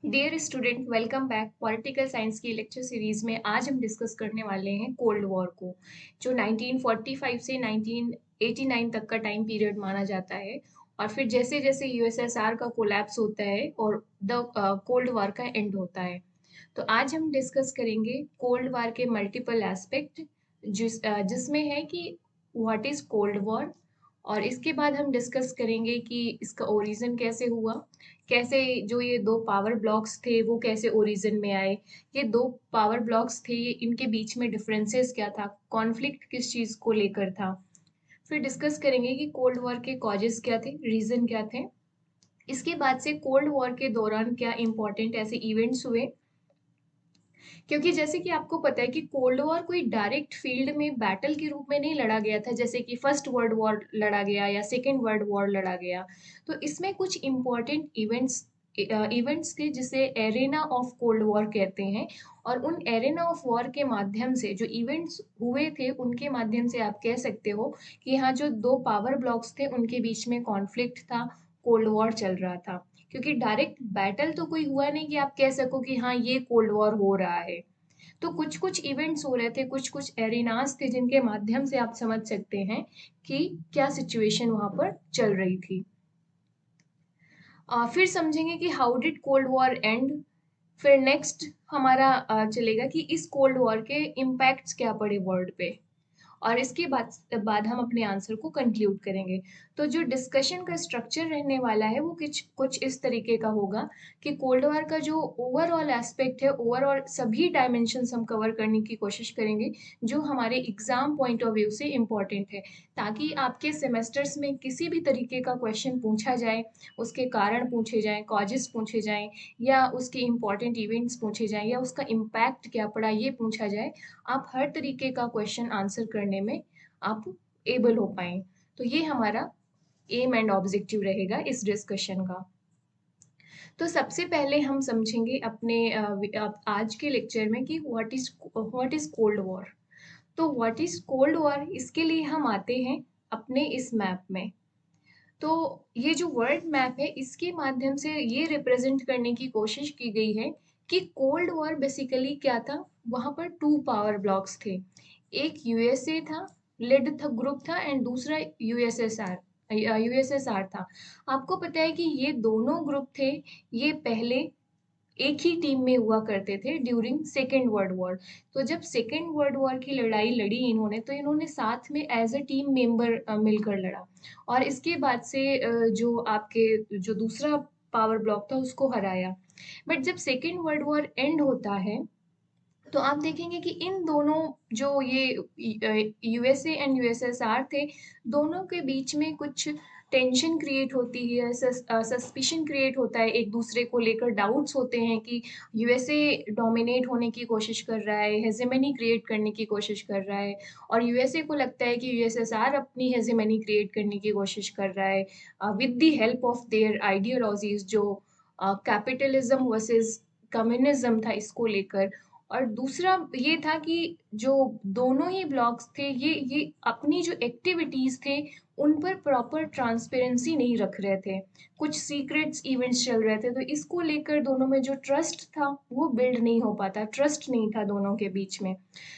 Dear student, welcome back. Political science की lecture series में आज हम डिस्कस करने वाले हैं कोल्ड वॉर को, जो 1945 से 1989 तक का टाइम पीरियड माना जाता है। और फिर जैसे जैसे यूएसएसआर का कोलैप्स होता है और द कोल्ड वॉर का एंड होता है। तो आज हम डिस्कस करेंगे कोल्ड वॉर के मल्टीपल एस्पेक्ट, जिसमें है कि व्हाट इज कोल्ड वॉर। और इसके बाद हम डिस्कस करेंगे कि इसका ओरिजिन कैसे हुआ, कैसे जो ये दो पावर ब्लॉक्स थे वो कैसे ओरिजिन में आए, ये दो पावर ब्लॉक्स थे ये इनके बीच में डिफरेंसेस क्या था, कॉन्फ्लिक्ट किस चीज़ को लेकर था। फिर डिस्कस करेंगे कि कोल्ड वॉर के कॉजेस क्या थे, रीजन क्या थे। इसके बाद से कोल्ड वॉर के दौरान क्या इंपॉर्टेंट ऐसे इवेंट्स हुए, क्योंकि जैसे कि आपको पता है कि कोल्ड वॉर कोई डायरेक्ट फील्ड में बैटल के रूप में नहीं लड़ा गया था, जैसे कि फर्स्ट वर्ल्ड वॉर लड़ा गया या सेकेंड वर्ल्ड वॉर लड़ा गया। तो इसमें कुछ इम्पोर्टेंट इवेंट्स थे जिसे एरेना ऑफ कोल्ड वॉर कहते हैं। और उन एरेना ऑफ वॉर के माध्यम से जो इवेंट्स हुए थे उनके माध्यम से आप कह सकते हो कि यहाँ जो दो पावर ब्लॉक्स थे उनके बीच में कॉन्फ्लिक्ट था, कोल्ड वॉर चल रहा था। क्योंकि डायरेक्ट बैटल तो कोई हुआ नहीं कि आप कह सको कि हाँ ये कोल्ड वॉर हो रहा है। तो कुछ कुछ इवेंट्स हो रहे थे, कुछ कुछ एरिनास थे जिनके माध्यम से आप समझ सकते हैं कि क्या सिचुएशन वहां पर चल रही थी। फिर समझेंगे कि how did cold war and. फिर नेक्स्ट हमारा चलेगा कि इस कोल्ड वॉर के इम्पैक्ट्स क्या पड़े वर्ल्ड पे। और इसके बाद हम अपने आंसर को कंक्लूड करेंगे। तो जो डिस्कशन का स्ट्रक्चर रहने वाला है वो कुछ कुछ इस तरीके का होगा कि कोल्ड वॉर का जो ओवरऑल एस्पेक्ट है, ओवरऑल सभी डायमेंशंस हम कवर करने की कोशिश करेंगे जो हमारे एग्जाम पॉइंट ऑफ व्यू से इम्पोर्टेंट है, ताकि आपके सेमेस्टर्स में किसी भी तरीके का क्वेश्चन पूछा जाए, उसके कारण पूछे जाएं, कॉजेस पूछे जाएं, या उसके इम्पोर्टेंट इवेंट्स पूछे जाएं, या उसका इम्पैक्ट क्या पड़ा ये पूछा जाए, आप हर तरीके का क्वेश्चन आंसर करने में आप एबल हो पाए। तो ये हमारा एम एंड ऑब्जेक्टिव रहेगा इस डिस्कशन का। तो सबसे पहले हम समझेंगे अपने आज के लेक्चर में कि व्हाट इज कोल्ड वॉर। तो व्हाट इज कोल्ड वॉर, इसके लिए हम आते हैं अपने इस मैप में। तो ये जो वर्ल्ड मैप है इसके माध्यम से ये रिप्रेजेंट करने की कोशिश की गई है कि कोल्ड वॉर बेसिकली क्या था। वहां पर टू पावर ब्लॉक्स थे, एक यूएसए था, लेड था, ग्रुप था, एंड दूसरा यूएसएसआर था। आपको पता है कि ये दोनों ग्रुप थे, ये पहले एक ही टीम में हुआ करते थे ड्यूरिंग सेकेंड वर्ल्ड वॉर। तो जब सेकेंड वर्ल्ड वॉर की लड़ाई लड़ी इन्होंने, तो इन्होंने साथ में एज अ टीम मेंबर मिलकर लड़ा। और इसके बाद से जो आपके जो दूसरा पावर ब्लॉक था उसको हराया। बट जब सेकेंड वर्ल्ड वॉर एंड होता है तो आप देखेंगे कि इन दोनों जो ये यूएसए एंड यूएसएसआर थे, दोनों के बीच में कुछ टेंशन क्रिएट होती है, सस्पिशन क्रिएट होता है, एक दूसरे को लेकर डाउट्स होते हैं कि यूएसए डोमिनेट होने की कोशिश कर रहा है, हेजेमनी क्रिएट करने की कोशिश कर रहा है, और यूएसए को लगता है कि यूएसएसआर अपनी हेजेमनी क्रिएट करने की कोशिश कर रहा है with the help of their ideologies, जो कैपिटलिज्म वर्सेस कम्युनिज्म था इसको लेकर। और दूसरा ये था कि जो दोनों ही ब्लॉग्स थे ये अपनी जो एक्टिविटीज थे उन पर प्रॉपर ट्रांसपेरेंसी नहीं रख रहे थे, कुछ सीक्रेट्स इवेंट्स चल रहे थे। तो इसको लेकर दोनों में जो ट्रस्ट था वो बिल्ड नहीं हो पाता, ट्रस्ट नहीं था दोनों के बीच में।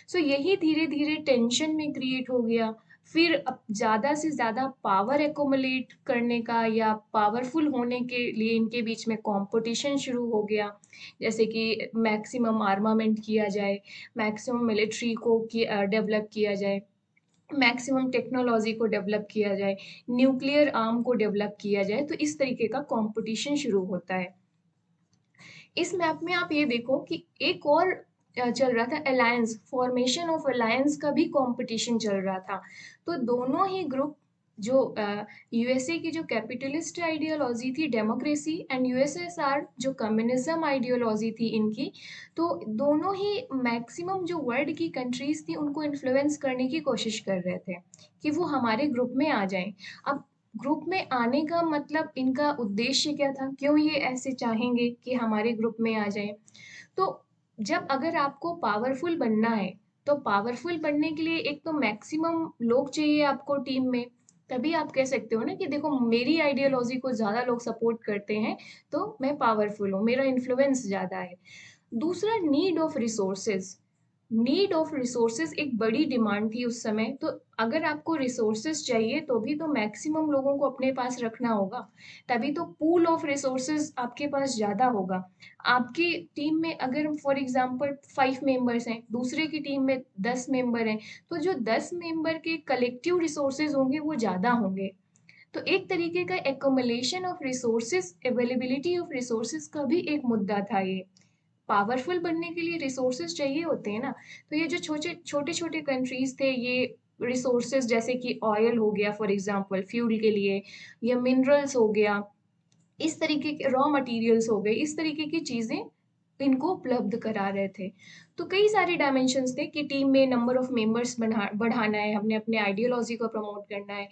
सो यही धीरे धीरे टेंशन में क्रिएट हो गया। फिर अब ज़्यादा से ज़्यादा पावर एकोमुलेट करने का या पावरफुल होने के लिए इनके बीच में कंपटीशन शुरू हो गया, जैसे कि मैक्सिमम आर्मामेंट किया जाए, मैक्सिमम मिलिट्री को डेवलप किया जाए, मैक्सिमम टेक्नोलॉजी को डेवलप किया जाए, न्यूक्लियर आर्म को डेवलप किया जाए। तो इस तरीके का कंपटीशन शुरू होता है। इस मैप में आप ये देखो कि एक और चल रहा था अलायंस, फॉर्मेशन ऑफ अलायंस का भी कंपटीशन चल रहा था। तो दोनों ही ग्रुप, जो यूएसए की जो कैपिटलिस्ट आइडियोलॉजी थी डेमोक्रेसी, एंड यूएसएसआर जो कम्युनिज्म आइडियोलॉजी थी इनकी, तो दोनों ही मैक्सिमम जो वर्ल्ड की कंट्रीज थी उनको इन्फ्लुएंस करने की कोशिश कर रहे थे कि वो हमारे ग्रुप में आ जाएं। अब ग्रुप में आने का मतलब इनका उद्देश्य क्या था, क्यों ये ऐसे चाहेंगे कि हमारे ग्रुप में आ जाए। तो जब अगर आपको पावरफुल बनना है तो पावरफुल बनने के लिए एक तो मैक्सिमम लोग चाहिए आपको टीम में, तभी आप कह सकते हो ना कि देखो मेरी आइडियोलॉजी को ज़्यादा लोग सपोर्ट करते हैं, तो मैं पावरफुल हूँ, मेरा इन्फ्लुएंस ज़्यादा है। दूसरा, need of resources. Need of resources एक बड़ी डिमांड थी उस समय। तो अगर आपको रिसोर्सेज चाहिए तो भी तो मैक्सिमम लोगों को अपने पास रखना होगा, तभी तो पूल ऑफ रिसोर्सेज आपके पास ज़्यादा होगा। आपकी टीम में अगर फॉर एग्जांपल 5 मेंबर्स हैं, दूसरे की टीम में 10 मेंबर हैं, तो जो 10 मेंबर के कलेक्टिव रिसोर्सेज होंगे वो ज़्यादा होंगे। तो एक तरीके का accumulation of resources, availability of resources का भी एक मुद्दा था ये। पावरफुल बनने के लिए रिसोर्सेज चाहिए होते हैं ना। तो ये जो छोटे छोटे छोटे कंट्रीज थे, ये रिसोर्सेज जैसे कि ऑयल हो गया फॉर एग्जांपल फ्यूल के लिए, या मिनरल्स हो गया, इस तरीके के रॉ मटेरियल्स हो गए, इस तरीके की चीजें इनको उपलब्ध करा रहे थे। तो कई सारे डायमेंशंस थे कि टीम में नंबर ऑफ मेंबर्स बढ़ाना है, हमने अपने आइडियोलॉजी को प्रमोट करना है,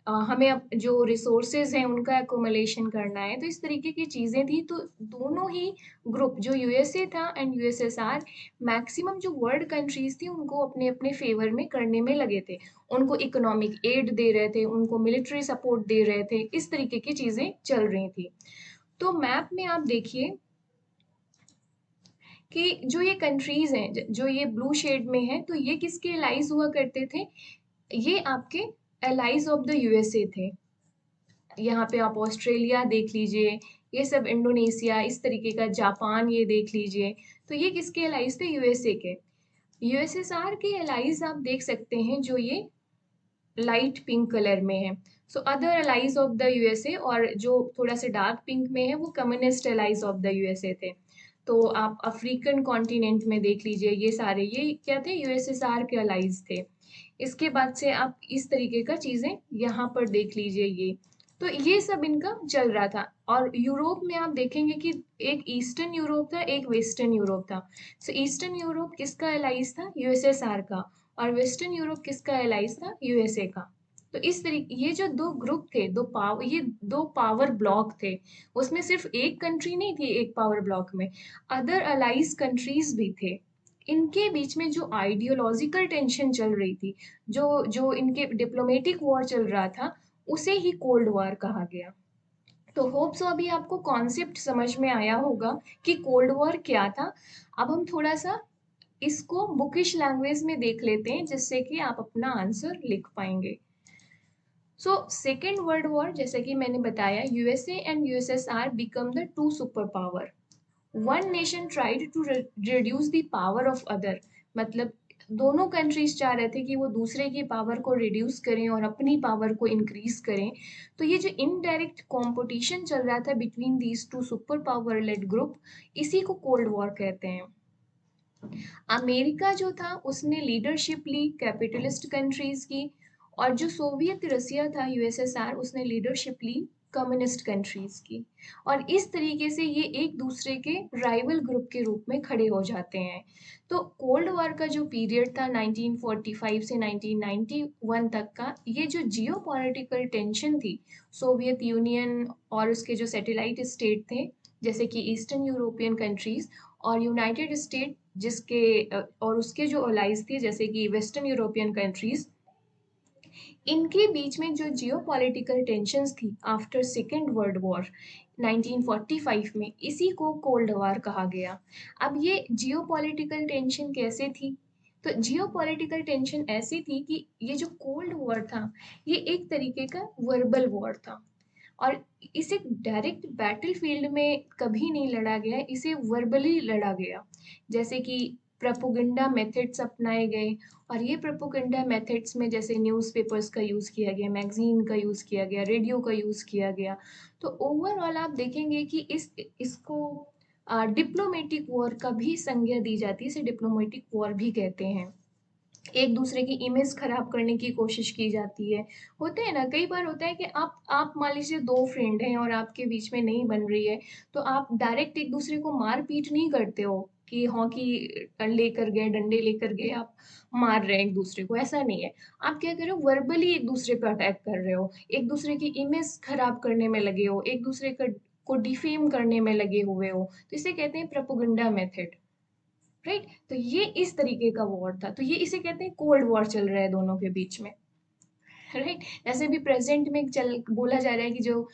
हमें जो रिसोर्सेज हैं उनका एकोमोलेशन करना है। तो इस तरीके की चीज़ें थी। तो दोनों ही ग्रुप, जो यूएसए था एंड यूएसएसआर, मैक्सिमम जो वर्ल्ड कंट्रीज थी उनको अपने अपने फेवर में करने में लगे थे। उनको इकोनॉमिक एड दे रहे थे, उनको मिलिट्री सपोर्ट दे रहे थे, इस तरीके की चीज़ें चल रही थी। तो मैप में आप देखिए कि जो ये कंट्रीज हैं, जो ये ब्लू शेड में है, तो ये किसके एलाइज हुआ करते थे? ये आपके एलाइज ऑफ द यूएसए थे। यहाँ पे आप ऑस्ट्रेलिया देख लीजिए, ये सब इंडोनेशिया, इस तरीके का जापान ये देख लीजिए। तो ये किसके एलाइज थे? यूएसए के। यूएसएसआर के एलाइज आप देख सकते हैं जो ये लाइट पिंक कलर में है। So other allies of the USA, और जो थोड़ा सा डार्क पिंक में है वो communist allies of the USA थे। तो आप अफ्रीकन कॉन्टिनेंट में देख लीजिए, ये सारे ये क्या थे? यूएसएसआर के अलाइज थे। इसके बाद से आप इस तरीके का चीजें यहाँ पर देख लीजिए ये। तो ये सब इनका चल रहा था। और यूरोप में आप देखेंगे कि एक ईस्टर्न यूरोप था, एक वेस्टर्न यूरोप था। सो ईस्टर्न यूरोप किसका एलाइज था? यूएसएसआर का। और वेस्टर्न यूरोप किसका एलाइज था? यूएसए का। तो इस तरीके ये जो दो ग्रुप थे, ये दो पावर ब्लॉक थे। उसमें सिर्फ एक कंट्री नहीं थी एक पावर ब्लॉक में, अदर अलाइज कंट्रीज भी थे। इनके बीच में जो आइडियोलॉजिकल टेंशन चल रही थी, जो जो इनके डिप्लोमेटिक वॉर चल रहा था, उसे ही कोल्ड वॉर कहा गया। तो होप सो अभी आपको कॉन्सेप्ट समझ में आया होगा कि कोल्ड वॉर क्या था। अब हम थोड़ा सा इसको बुकिश लैंग्वेज में देख लेते हैं, जिससे कि आप अपना आंसर लिख पाएंगे। सो सेकेंड वर्ल्ड वॉर, जैसे कि मैंने बताया, USA and USSR become the two super power. One nation tried to reduce the power of other. मतलब दोनों कंट्रीज चाह रहे थे कि वो दूसरे की पावर को रिड्यूस करें और अपनी पावर को इंक्रीज करें। तो ये जो इनडायरेक्ट कंपटीशन चल रहा था between these two super power led group, इसी को कोल्ड वॉर कहते हैं। अमेरिका जो था उसने लीडरशिप ली कैपिटलिस्ट कंट्रीज की, और जो सोवियत रसिया था यूएसएसआर, उसने लीडरशिप ली कम्युनिस्ट कंट्रीज की। और इस तरीके से ये एक दूसरे के राइवल ग्रुप के रूप में खड़े हो जाते हैं। तो कोल्ड वॉर का जो पीरियड था 1945 से 1991 तक का, ये जो जियो पॉलिटिकल टेंशन थी, सोवियत यूनियन और उसके जो सैटेलाइट स्टेट थे जैसे कि ईस्टर्न यूरोपियन कंट्रीज, और यूनाइटेड स्टेट जिसके और उसके जो अलाइज थे जैसे कि वेस्टर्न यूरोपियन कंट्रीज, इनके बीच में जो जियो पॉलिटिकल टेंशंस थी आफ्टर सेकेंड वर्ल्ड वॉर 1945 में, इसी को कोल्ड वॉर कहा गया। अब ये जियो पॉलिटिकल टेंशन कैसे थी? तो जियो पॉलिटिकल टेंशन ऐसी थी कि ये जो कोल्ड वॉर था, ये एक तरीके का वर्बल वॉर था। और इसे डायरेक्ट बैटल फील्ड में कभी नहीं लड़ा गया, इसे वर्बली लड़ा गया। जैसे कि प्रोपोगंडा मेथड्स अपनाए गए, और ये प्रोपोगंडा मेथड्स में जैसे न्यूज़पेपर्स का यूज़ किया गया, मैगजीन का यूज़ किया गया, रेडियो का यूज़ किया गया। तो ओवरऑल आप देखेंगे कि इसको डिप्लोमेटिक वॉर का भी संज्ञा दी जाती है, इसे डिप्लोमेटिक वॉर भी कहते हैं। एक दूसरे की इमेज खराब करने की कोशिश की जाती है। होते हैं ना, कई बार होता है कि आप मान लीजिए दो फ्रेंड हैं और आपके बीच में नहीं बन रही है, तो आप डायरेक्ट एक दूसरे को मार पीट नहीं करते हो कि हॉकी लेकर गए, डंडे लेकर गए, आप मार रहे हैं एक दूसरे को, ऐसा नहीं है। आप क्या कर रहे हो? वर्बली एक दूसरे पे अटैक कर रहे हो, एक दूसरे की इमेज खराब करने में लगे हो, एक दूसरे को डिफेम करने में लगे हुए हो। तो इसे कहते हैं प्रोपोगंडा मेथड। राइट? तो ये इस तरीके का वॉर था। तो ये इसे कहते हैं कोल्ड वॉर चल रहा है दोनों के बीच में। राइट। जैसे भी प्रेजेंट में चल बोला जा रहा है कि जो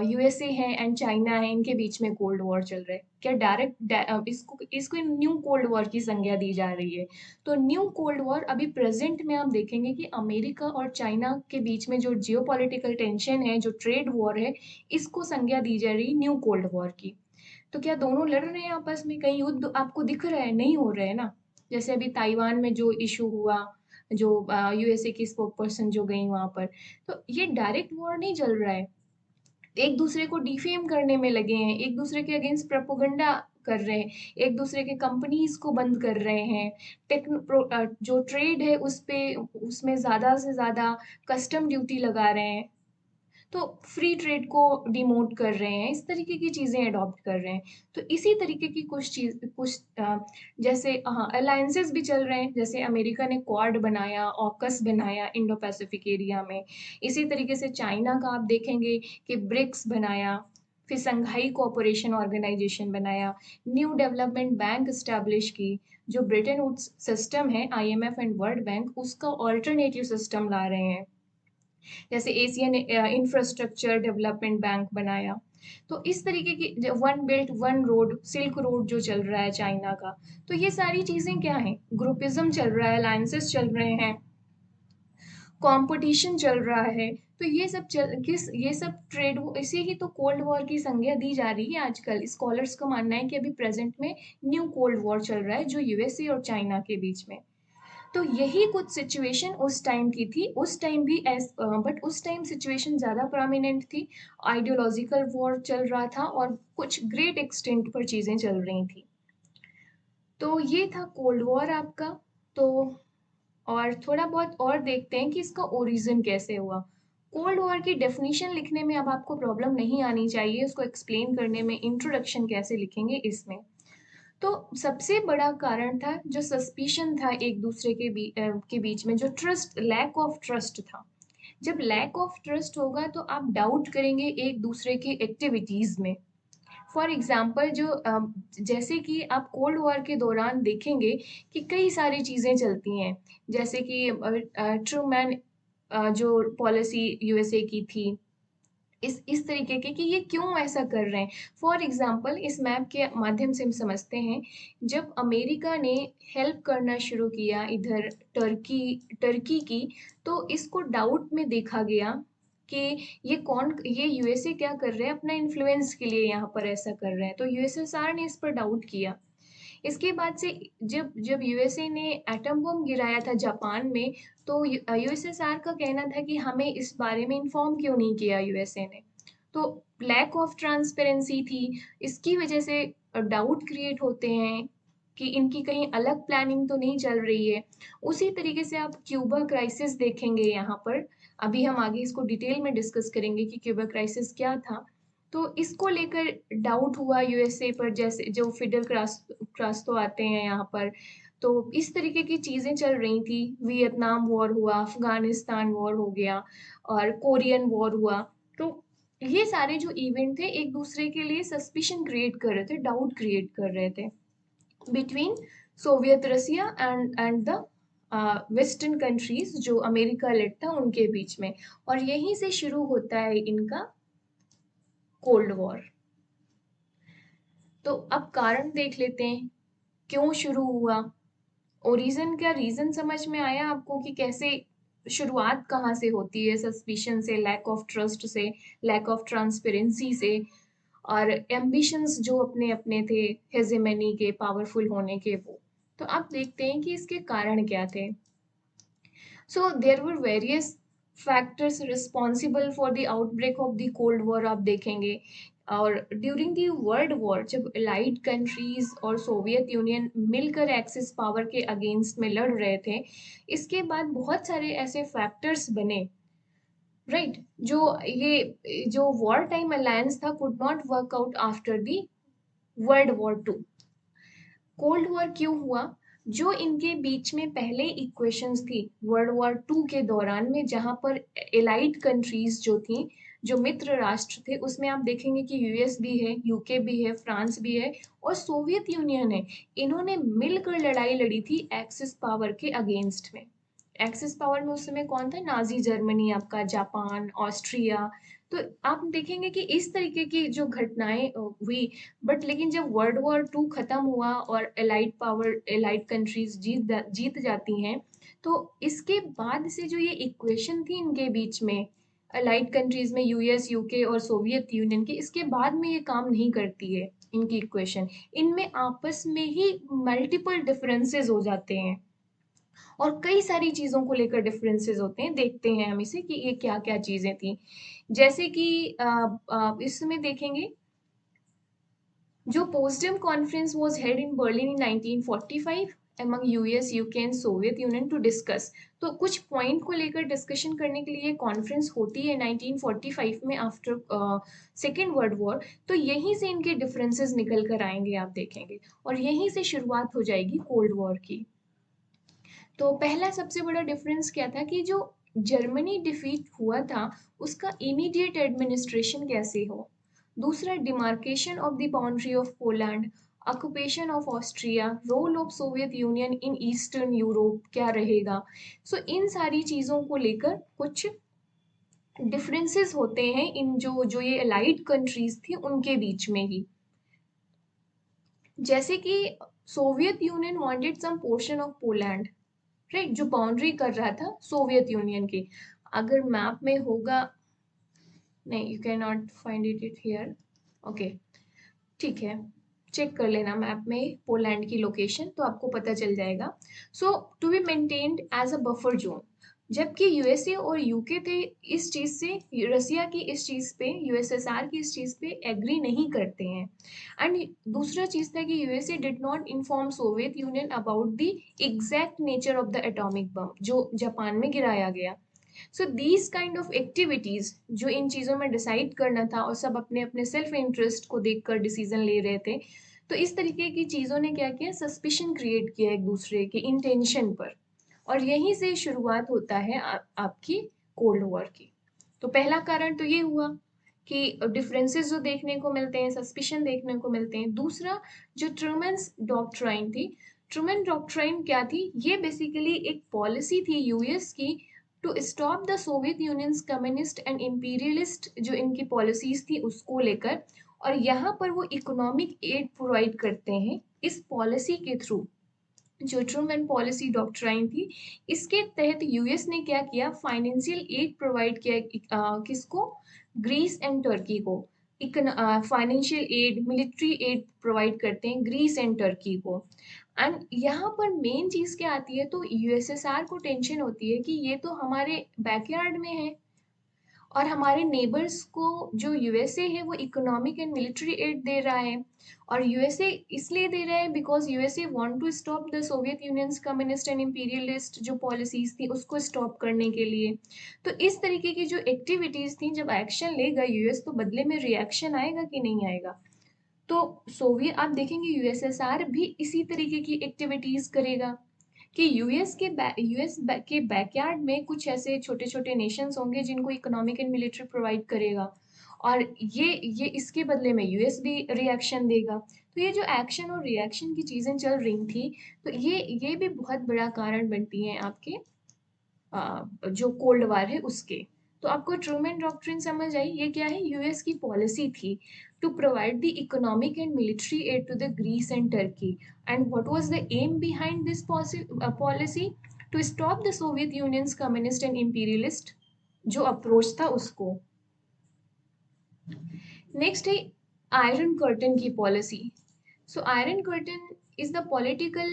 यूएसए है एंड चाइना है, इनके बीच में कोल्ड वॉर चल रहा है, क्या डायरेक्ट इसको इसको न्यू कोल्ड वॉर की संज्ञा दी जा रही है। तो न्यू कोल्ड वॉर अभी प्रेजेंट में आप देखेंगे कि अमेरिका और चाइना के बीच में जो जियोपॉलिटिकल टेंशन है, जो ट्रेड वॉर है, इसको संज्ञा दी जा रही है न्यू कोल्ड वॉर की। तो क्या दोनों लड़ रहे हैं आपस में? कहीं युद्ध आपको दिख रहा है? नहीं हो रहा है ना। जैसे अभी ताइवान में जो इशू हुआ, जो यूएसए की स्पोक पर्सन जो गई वहां पर, तो ये डायरेक्ट वॉर नहीं चल रहा है। एक दूसरे को डिफेम करने में लगे हैं, एक दूसरे के अगेंस्ट प्रोपोगंडा कर रहे हैं, एक दूसरे के कंपनीज को बंद कर रहे हैं, जो ट्रेड है उस पे उसमें ज्यादा से ज्यादा कस्टम ड्यूटी लगा रहे हैं, तो फ्री ट्रेड को डिमोट कर रहे हैं, इस तरीके की चीजें अडॉप्ट कर रहे हैं। तो इसी तरीके की कुछ जैसे अलायंसेस भी चल रहे हैं, जैसे अमेरिका ने क्वाड बनाया, ऑकस बनाया इंडो पैसिफिक एरिया में। इसी तरीके से चाइना का आप देखेंगे कि ब्रिक्स बनाया, फिर संघाई कोऑपरेशन ऑर्गेनाइजेशन बनाया, न्यू डेवलपमेंट बैंक स्टैब्लिश की, जो ब्रिटेन वुड्स सिस्टम है आईएमएफ एंड वर्ल्ड बैंक, उसका ऑल्टरनेटिव सिस्टम ला रहे हैं, जैसे एशियन इंफ्रास्ट्रक्चर डेवलपमेंट बैंक बनाया। तो इस तरीके की one belt one road, silk road जो चल रहा है चाइना का, तो ये सारी चीजें क्या है? ग्रुपिज्म चल रहा है, अलायंसेस चल रहे हैं, कंपटीशन चल रहा है। तो ये सब ट्रेड, इसे ही तो कोल्ड वॉर की संज्ञा दी जा रही है आजकल। स्कॉलर्स का मानना है कि अभी प्रेजेंट में न्यू कोल्ड वॉर चल रहा है, जो यूएसए और चाइना के बीच में। तो यही कुछ सिचुएशन उस टाइम की थी। उस टाइम भी बट उस टाइम सिचुएशन ज़्यादा प्रोमिनेंट थी, आइडियोलॉजिकल वॉर चल रहा था और कुछ ग्रेट एक्सटेंट पर चीज़ें चल रही थी। तो ये था कोल्ड वॉर आपका। तो और थोड़ा बहुत और देखते हैं कि इसका ओरिजिन कैसे हुआ। कोल्ड वॉर की डेफिनेशन लिखने में अब आपको प्रॉब्लम नहीं आनी चाहिए, उसको एक्सप्लेन करने में इंट्रोडक्शन कैसे लिखेंगे इसमें। तो सबसे बड़ा कारण था जो सस्पिशन था एक दूसरे के बीच में, जो ट्रस्ट, लैक ऑफ ट्रस्ट था। जब लैक ऑफ ट्रस्ट होगा तो आप डाउट करेंगे एक दूसरे की एक्टिविटीज में। फॉर एग्जाम्पल जैसे कि आप कोल्ड वॉर के दौरान देखेंगे कि कई सारी चीजें चलती हैं, जैसे कि ट्रूमैन जो पॉलिसी यूएसए की थी, इस तरीके के कि ये क्यों ऐसा कर रहे हैं। फॉर एग्जाम्पल इस मैप के माध्यम से हम समझते हैं, जब अमेरिका ने हेल्प करना शुरू किया इधर टर्की टर्की की, तो इसको डाउट में देखा गया कि ये यूएसए क्या कर रहे हैं, अपना इन्फ्लुएंस के लिए यहाँ पर ऐसा कर रहे हैं। तो यूएसएसआर ने इस पर डाउट किया। इसके बाद से जब जब यूएसए ने एटम बम गिराया था जापान में, तो यूएसएसआर का कहना था कि हमें इस बारे में इन्फॉर्म क्यों नहीं किया यूएसए ने। तो लैक ऑफ ट्रांसपेरेंसी थी, इसकी वजह से डाउट क्रिएट होते हैं कि इनकी कहीं अलग प्लानिंग तो नहीं चल रही है। उसी तरीके से आप क्यूबा क्राइसिस देखेंगे यहाँ पर, अभी हम आगे इसको डिटेल में डिस्कस करेंगे कि क्यूबा क्राइसिस क्या था। तो इसको लेकर डाउट हुआ यूएसए पर, जैसे जो फिडल क्रास्तो आते हैं यहाँ पर। तो इस तरीके की चीजें चल रही थी। वियतनाम वॉर हुआ, अफगानिस्तान वॉर हो गया, और कोरियन वॉर हुआ। तो ये सारे जो इवेंट थे एक दूसरे के लिए सस्पिशन क्रिएट कर रहे थे, डाउट क्रिएट कर रहे थे between Soviet Russia and the western countries जो अमेरिका लेड था उनके बीच में। और यहीं से शुरू होता है इनका कोल्ड वॉर। तो अब कारण देख लेते हैं, क्यों शुरू हुआ, ओरिजिन क्या, रीजन समझ में आया आपको कि कैसे शुरुआत कहाँ से होती है? सस्पिशन से, लैक ऑफ ट्रस्ट से, लैक ऑफ ट्रांसपेरेंसी से, और एम्बिशंस जो अपने अपने थे हेजेमनी के, पावरफुल होने के, वो। तो अब देखते हैं कि इसके कारण क्या थे। So there were various factors responsible for the outbreak of the cold war, आप देखेंगे। और ड्यूरिंग दी वर्ल्ड वॉर जब एलाइड कंट्रीज और सोवियत यूनियन मिलकर एक्सिस पावर के अगेंस्ट में लड़ रहे थे, इसके बाद बहुत सारे ऐसे फैक्टर्स बने, राइट जो वॉर टाइम अलायंस था could not work out after the world war two. Cold war क्यों हुआ? जो इनके बीच में पहले इक्वेशंस थी वर्ल्ड वॉर टू के दौरान में, जहां पर एलाइड कंट्रीज जो थी, जो मित्र राष्ट्र थे, उसमें आप देखेंगे कि यूएस भी है, यूके भी है, फ्रांस भी है, और सोवियत यूनियन है। इन्होंने मिलकर लड़ाई लड़ी थी एक्सिस पावर के अगेंस्ट में। एक्सिस पावर में उस समय कौन था? नाजी जर्मनी, आपका जापान, ऑस्ट्रिया। तो आप देखेंगे कि इस तरीके की जो घटनाएं हुई। बट लेकिन जब वर्ल्ड वॉर टू खत्म हुआ और एलाइड पावर, एलाइड कंट्रीज जीत जाती हैं, तो इसके बाद से जो ये इक्वेशन थी इनके बीच में, अलाइड कंट्रीज में यूएस, यूके और सोवियत यूनियन की, इसके बाद में ये काम नहीं करती है इनकी इक्वेशन। इनमें आपस में ही मल्टीपल डिफरेंसेस हो जाते हैं और कई सारी चीजों को लेकर डिफरेंसेस होते हैं। देखते हैं हम इसे कि ये क्या क्या चीजें थी। जैसे कि इसमें देखेंगे, जो Potsdam conference was held in Berlin in 1945 among US, UK and Soviet union to discuss. तो कुछ पॉइंट को लेकर डिस्कशन करने के लिए कॉन्फ्रेंस होती है 1945 में, आफ्टर सेकेंड वर्ल्ड वॉर। तो यहीं से इनके डिफरेंसेस निकल कर आएंगे, आप देखेंगे, और यहीं से शुरुआत हो जाएगी कोल्ड वॉर की। तो पहला सबसे बड़ा डिफरेंस क्या था कि जो जर्मनी डिफीट हुआ था उसका इमीडिएट एडमिनिस्ट्रेशन कैसे हो। दूसरा, demarcation of the boundary of Poland, occupation of Austria, role of Soviet Union in Eastern Europe क्या रहेगा। सो इन सारी चीजों को लेकर कुछ डिफरेंसेस होते हैं इन जो जो ये अलाइड कंट्रीज थी उनके बीच में ही। जैसे कि Soviet Union wanted some portion of Poland, right, जो बाउंड्री कर रहा था सोवियत यूनियन की। अगर मैप में होगा, नहीं, you can not find it here, okay, ठीक है, चेक कर लेना मैप में पोलैंड की लोकेशन, तो आपको पता चल जाएगा। So to be maintained as a buffer zone, जबकि यूएसए और यूके थे इस चीज से, रसिया की इस चीज पे, यूएसएसआर की इस चीज पे एग्री नहीं करते हैं। एंड दूसरा चीज था कि USA did not inform Soviet union about the exact nature of the atomic bomb जो जापान में गिराया गया। So these kind of activities जो इन चीजों में डिसाइड करना था, और सब अपने अपने सेल्फ इंटरेस्ट को देखकर डिसीजन ले रहे थे, तो इस तरीके की चीजों ने क्या किया, सस्पिशन क्रिएट किया एक दूसरे के इंटेंशन पर, और यहीं से शुरुआत होता है आपकी कोल्ड वॉर की। तो पहला कारण तो ये हुआ कि डिफरेंसेस जो देखने को मिलते हैं, सस्पिशन देखने को मिलते हैं। दूसरा, जो ट्रूमन्स डॉक्ट्राइन थी, ट्रूमन डॉक्ट्राइन क्या थी, ये बेसिकली एक पॉलिसी थी यूएस की to stop the Soviet Union's communist and imperialist, जो इनकी पॉलिसीज थी उसको लेकर, और यहाँ पर वो इकोनॉमिक एड प्रोवाइड करते हैं इस पॉलिसी के थ्रू। जो ट्रूमन पॉलिसी डॉक्ट्राइन थी, इसके तहत यूएस ने क्या किया, फाइनेंशियल एड प्रोवाइड किया, किसको, ग्रीस एंड टर्की को। Financial aid, military aid provide करते हैं ग्रीस एंड टर्की को। एंड यहाँ पर मेन चीज क्या आती है, तो यूएसएसआर को टेंशन होती है कि ये तो हमारे बैकयार्ड में है, और हमारे नेबर्स को जो यूएसए है वो इकोनॉमिक एंड मिलिट्री एड दे रहा है। और यूएसए इसलिए दे रहा है because USA want to stop the Soviet Union's communist and imperialist जो पॉलिसीज थी उसको स्टॉप करने के लिए। तो इस तरीके की जो एक्टिविटीज थी, जब एक्शन लेगा यूएस, तो बदले में रिएक्शन आएगा कि नहीं आएगा। तो सोवियत, आप देखेंगे यूएसएसआर भी इसी तरीके की एक्टिविटीज करेगा कि यूएस के बैकयार्ड में कुछ ऐसे छोटे छोटे नेशंस होंगे जिनको इकोनॉमिक एंड मिलिट्री प्रोवाइड करेगा, और ये इसके बदले में यूएस भी रिएक्शन देगा। तो ये जो एक्शन और रिएक्शन की चीजें चल रही थी, तो ये भी बहुत बड़ा कारण बनती हैं आपके जो कोल्ड वार है उसके। तो आपको ट्रूमैन डॉक्ट्रिन समझ आई, ये क्या है, यूएस की पॉलिसी थी to provide the economic and military aid to the Greece and Turkey. And what was the aim behind this policy, to stop the Soviet Union's communist and imperialist जो approach था उसको। Next है iron curtain की पॉलिसी। सो iron curtain is the political,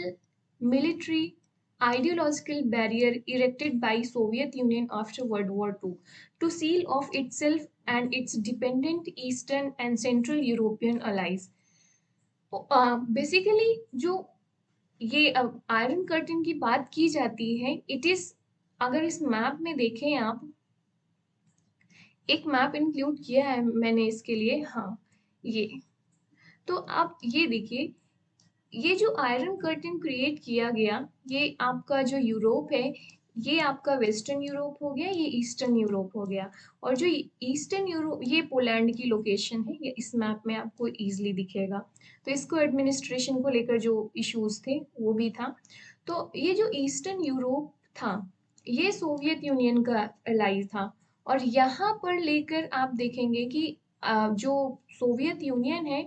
military, ideological barrier erected by Soviet Union after World War II to seal off itself and its dependent Eastern and Central European allies. Basically जो ये iron curtain की बात की जाती है, it is, अगर इस map में देखें आप, एक मैप इंक्लूड किया है मैंने इसके लिए, हाँ ये, तो आप ये देखिए, ये जो आयरन कर्टन क्रिएट किया गया, ये आपका जो यूरोप है, ये आपका वेस्टर्न यूरोप हो गया, ये ईस्टर्न यूरोप हो गया। और जो ईस्टर्न यूरोप, ये पोलैंड की लोकेशन है, ये इस मैप में आपको इजीली दिखेगा। तो इसको एडमिनिस्ट्रेशन को लेकर जो इश्यूज थे वो भी था। तो ये जो ईस्टर्न यूरोप था, ये सोवियत यूनियन का एलाई था। और यहाँ पर लेकर आप देखेंगे कि जो सोवियत यूनियन है,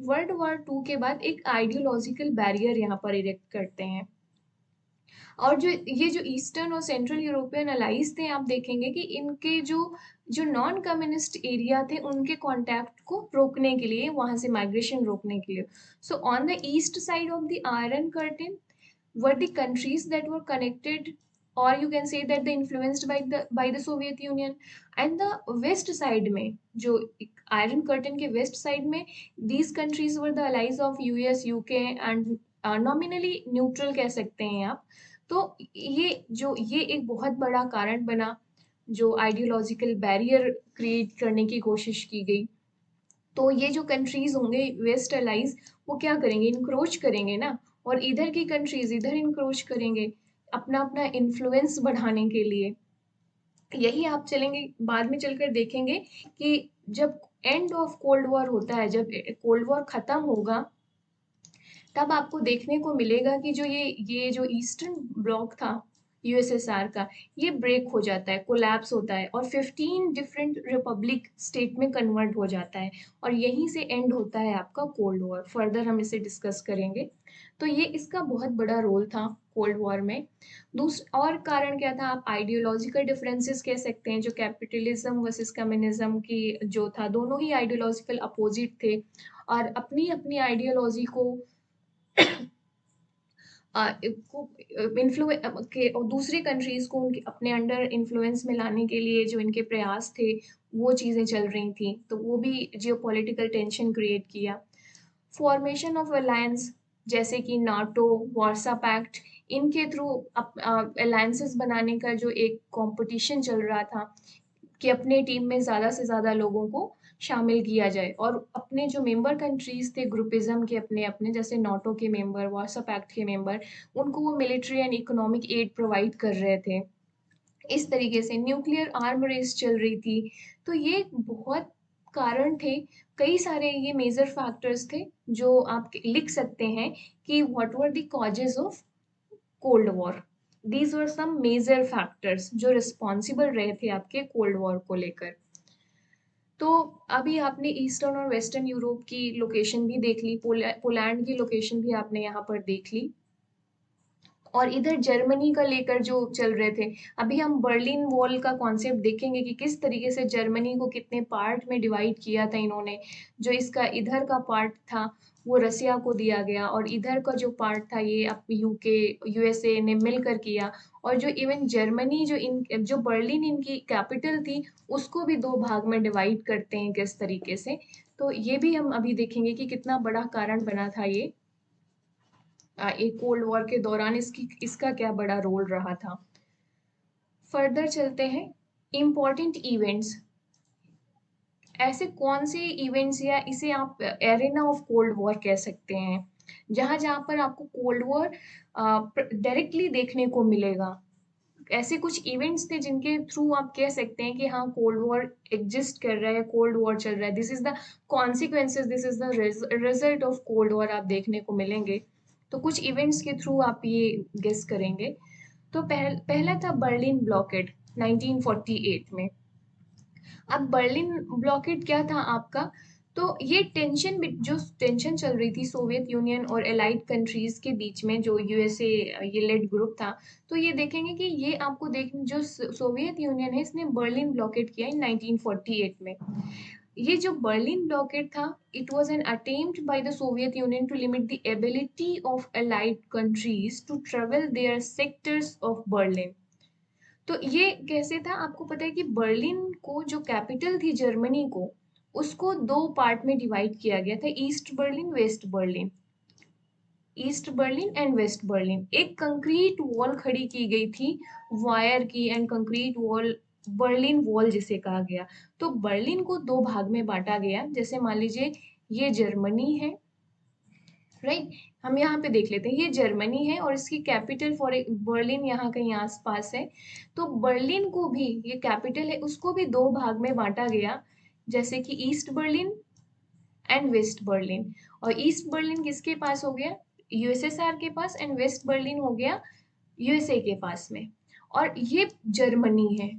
वर्ल्ड वॉर टू के बाद एक आइडियोलॉजिकल बैरियर यहाँ पर इरेक्ट करते हैं। और जो ये जो ईस्टर्न और सेंट्रल यूरोपियन अलाइज थे, आप देखेंगे कि इनके जो जो नॉन कम्युनिस्ट एरिया थे, उनके कॉन्टैक्ट को रोकने के लिए, वहां से माइग्रेशन रोकने के लिए, so on the east side of the iron curtain were the countries that were connected, or you can say that they influenced by the Soviet Union. And the west side में, जो iron curtain के west side में, these countries were the allies of US, UK and nominally neutral कह सकते हैं आप। तो ये एक बहुत बड़ा कारण बना, जो आइडियोलॉजिकल बैरियर क्रिएट करने की कोशिश की गई। तो ये जो कंट्रीज होंगे वेस्ट अलाइज, वो क्या करेंगे, इंक्रोच करेंगे ना, और इधर की कंट्रीज इधर इंक्रोच करेंगे अपना अपना इन्फ्लुएंस बढ़ाने के लिए। यही आप चलेंगे बाद में चलकर देखेंगे कि जब एंड ऑफ कोल्ड वॉर होता है, जब कोल्ड वॉर खत्म होगा, तब आपको देखने को मिलेगा कि जो ये जो ईस्टर्न ब्लॉक था यूएसएसआर का, ये ब्रेक हो जाता है, कोलैप्स होता है, और 15 डिफरेंट रिपब्लिक स्टेट में कन्वर्ट हो जाता है, और यहीं से एंड होता है आपका कोल्ड वॉर। फर्दर हम इसे डिस्कस करेंगे। तो ये इसका बहुत बड़ा रोल था कोल्ड वॉर में। दूसरा और कारण क्या था, आप आइडियोलॉजिकल डिफरेंसेस कह सकते हैं, जो कैपिटलिज्म वर्सेस कम्युनिज्म की जो था, दोनों ही आइडियोलॉजिकल अपोजिट थे, और अपनी अपनी आइडियोलॉजी को के और दूसरी कंट्रीज को उनके अपने अंडर इन्फ्लुएंस में लाने के लिए जो इनके प्रयास थे, वो चीज़ें चल रही थी, तो वो भी जियोपॉलिटिकल टेंशन क्रिएट किया। फॉर्मेशन ऑफ अलायंस, जैसे कि नाटो, वार्सा पैक्ट, इनके थ्रू अलायंसेस बनाने का जो एक कंपटीशन चल रहा था, कि अपने टीम में ज़्यादा से ज़्यादा लोगों को शामिल किया जाए, और अपने जो मेंबर कंट्रीज थे ग्रुपिज्म के, अपने अपने जैसे नाटो के मेंबर, वार्सा पैक्ट के मेंबर, उनको वो military and economic aid provide कर रहे थे। इस तरीके से न्यूक्लियर आर्म रेस चल रही थी। तो ये बहुत कारण थे, कई सारे ये मेजर फैक्टर्स थे जो आप लिख सकते हैं कि what were the causes of cold war. These were some major factors जो रिस्पॉन्सिबल रहे थे आपके कोल्ड वॉर को लेकर। तो अभी आपने ईस्टर्न और वेस्टर्न यूरोप की लोकेशन भी देख ली, पोलैंड की लोकेशन भी आपने यहाँ पर देख ली, और इधर जर्मनी का लेकर जो चल रहे थे। अभी हम बर्लिन वॉल का कॉन्सेप्ट देखेंगे कि किस तरीके से जर्मनी को कितने पार्ट में डिवाइड किया था इन्होंने। जो इसका इधर का पार्ट था वो रसिया को दिया गया, और इधर का जो पार्ट था ये अब यूके यूएसए ने मिलकर किया। और जो इवन जर्मनी जो बर्लिन इनकी कैपिटल थी, उसको भी दो भाग में डिवाइड करते हैं किस तरीके से। तो ये भी हम अभी देखेंगे कि कितना बड़ा कारण बना था ये एक कोल्ड वॉर के दौरान, इसका क्या बड़ा रोल रहा था। फर्दर चलते हैं, इम्पोर्टेंट इवेंट्स। ऐसे कौन से इवेंट्स, या इसे आप एरेना ऑफ कोल्ड वॉर कह सकते हैं, जहां जहां पर आपको कोल्ड वॉर डायरेक्टली देखने को मिलेगा। ऐसे कुछ इवेंट्स थे जिनके थ्रू आप कह सकते हैं कि हाँ, कोल्ड वॉर एग्जिस्ट कर रहा है, कोल्ड वॉर चल रहा है, this is the consequences, this is the result of cold war आप देखने को मिलेंगे। तो कुछ इवेंट्स के थ्रू आप ये गेस करेंगे। तो पहला था बर्लिन ब्लॉकेड 1948 में। अब बर्लिन ब्लॉकेड क्या था आपका, तो ये जो टेंशन चल रही थी सोवियत यूनियन और एलाइड कंट्रीज के बीच में, जो यूएसए ये लेड ग्रुप था, तो ये देखेंगे कि ये आपको जो सोवियत यूनियन है, इसने बर्लिन ब्लॉकेड किया इन 1948 में। ये जो बर्लिन ब्लॉकेड था, it was an attempt by the Soviet union to limit the ability of allied countries to travel their sectors of Berlin. तो ये कैसे था, आपको पता है कि बर्लिन को, जो कैपिटल थी जर्मनी को, उसको दो पार्ट में डिवाइड किया गया था, East Berlin, West Berlin. East Berlin and West Berlin, एक कंक्रीट वॉल खड़ी की गई थी, वायर की and concrete wall, Berlin Wall जिसे कहा गया। तो बर्लिन को दो भाग में बांटा गया। जैसे मान लीजिए ये जर्मनी है, राइट, हम यहाँ पे देख लेते हैं, ये जर्मनी है और इसकी कैपिटल फॉर बर्लिन यहाँ कहीं आसपास है। तो बर्लिन को भी, ये कैपिटल है, उसको भी दो भाग में बांटा गया, जैसे कि East Berlin and West Berlin. और ईस्ट बर्लिन किसके पास हो गया, यूएसएसआर के पास, एंड वेस्ट बर्लिन हो गया यूएसए के पास में। और ये जर्मनी है।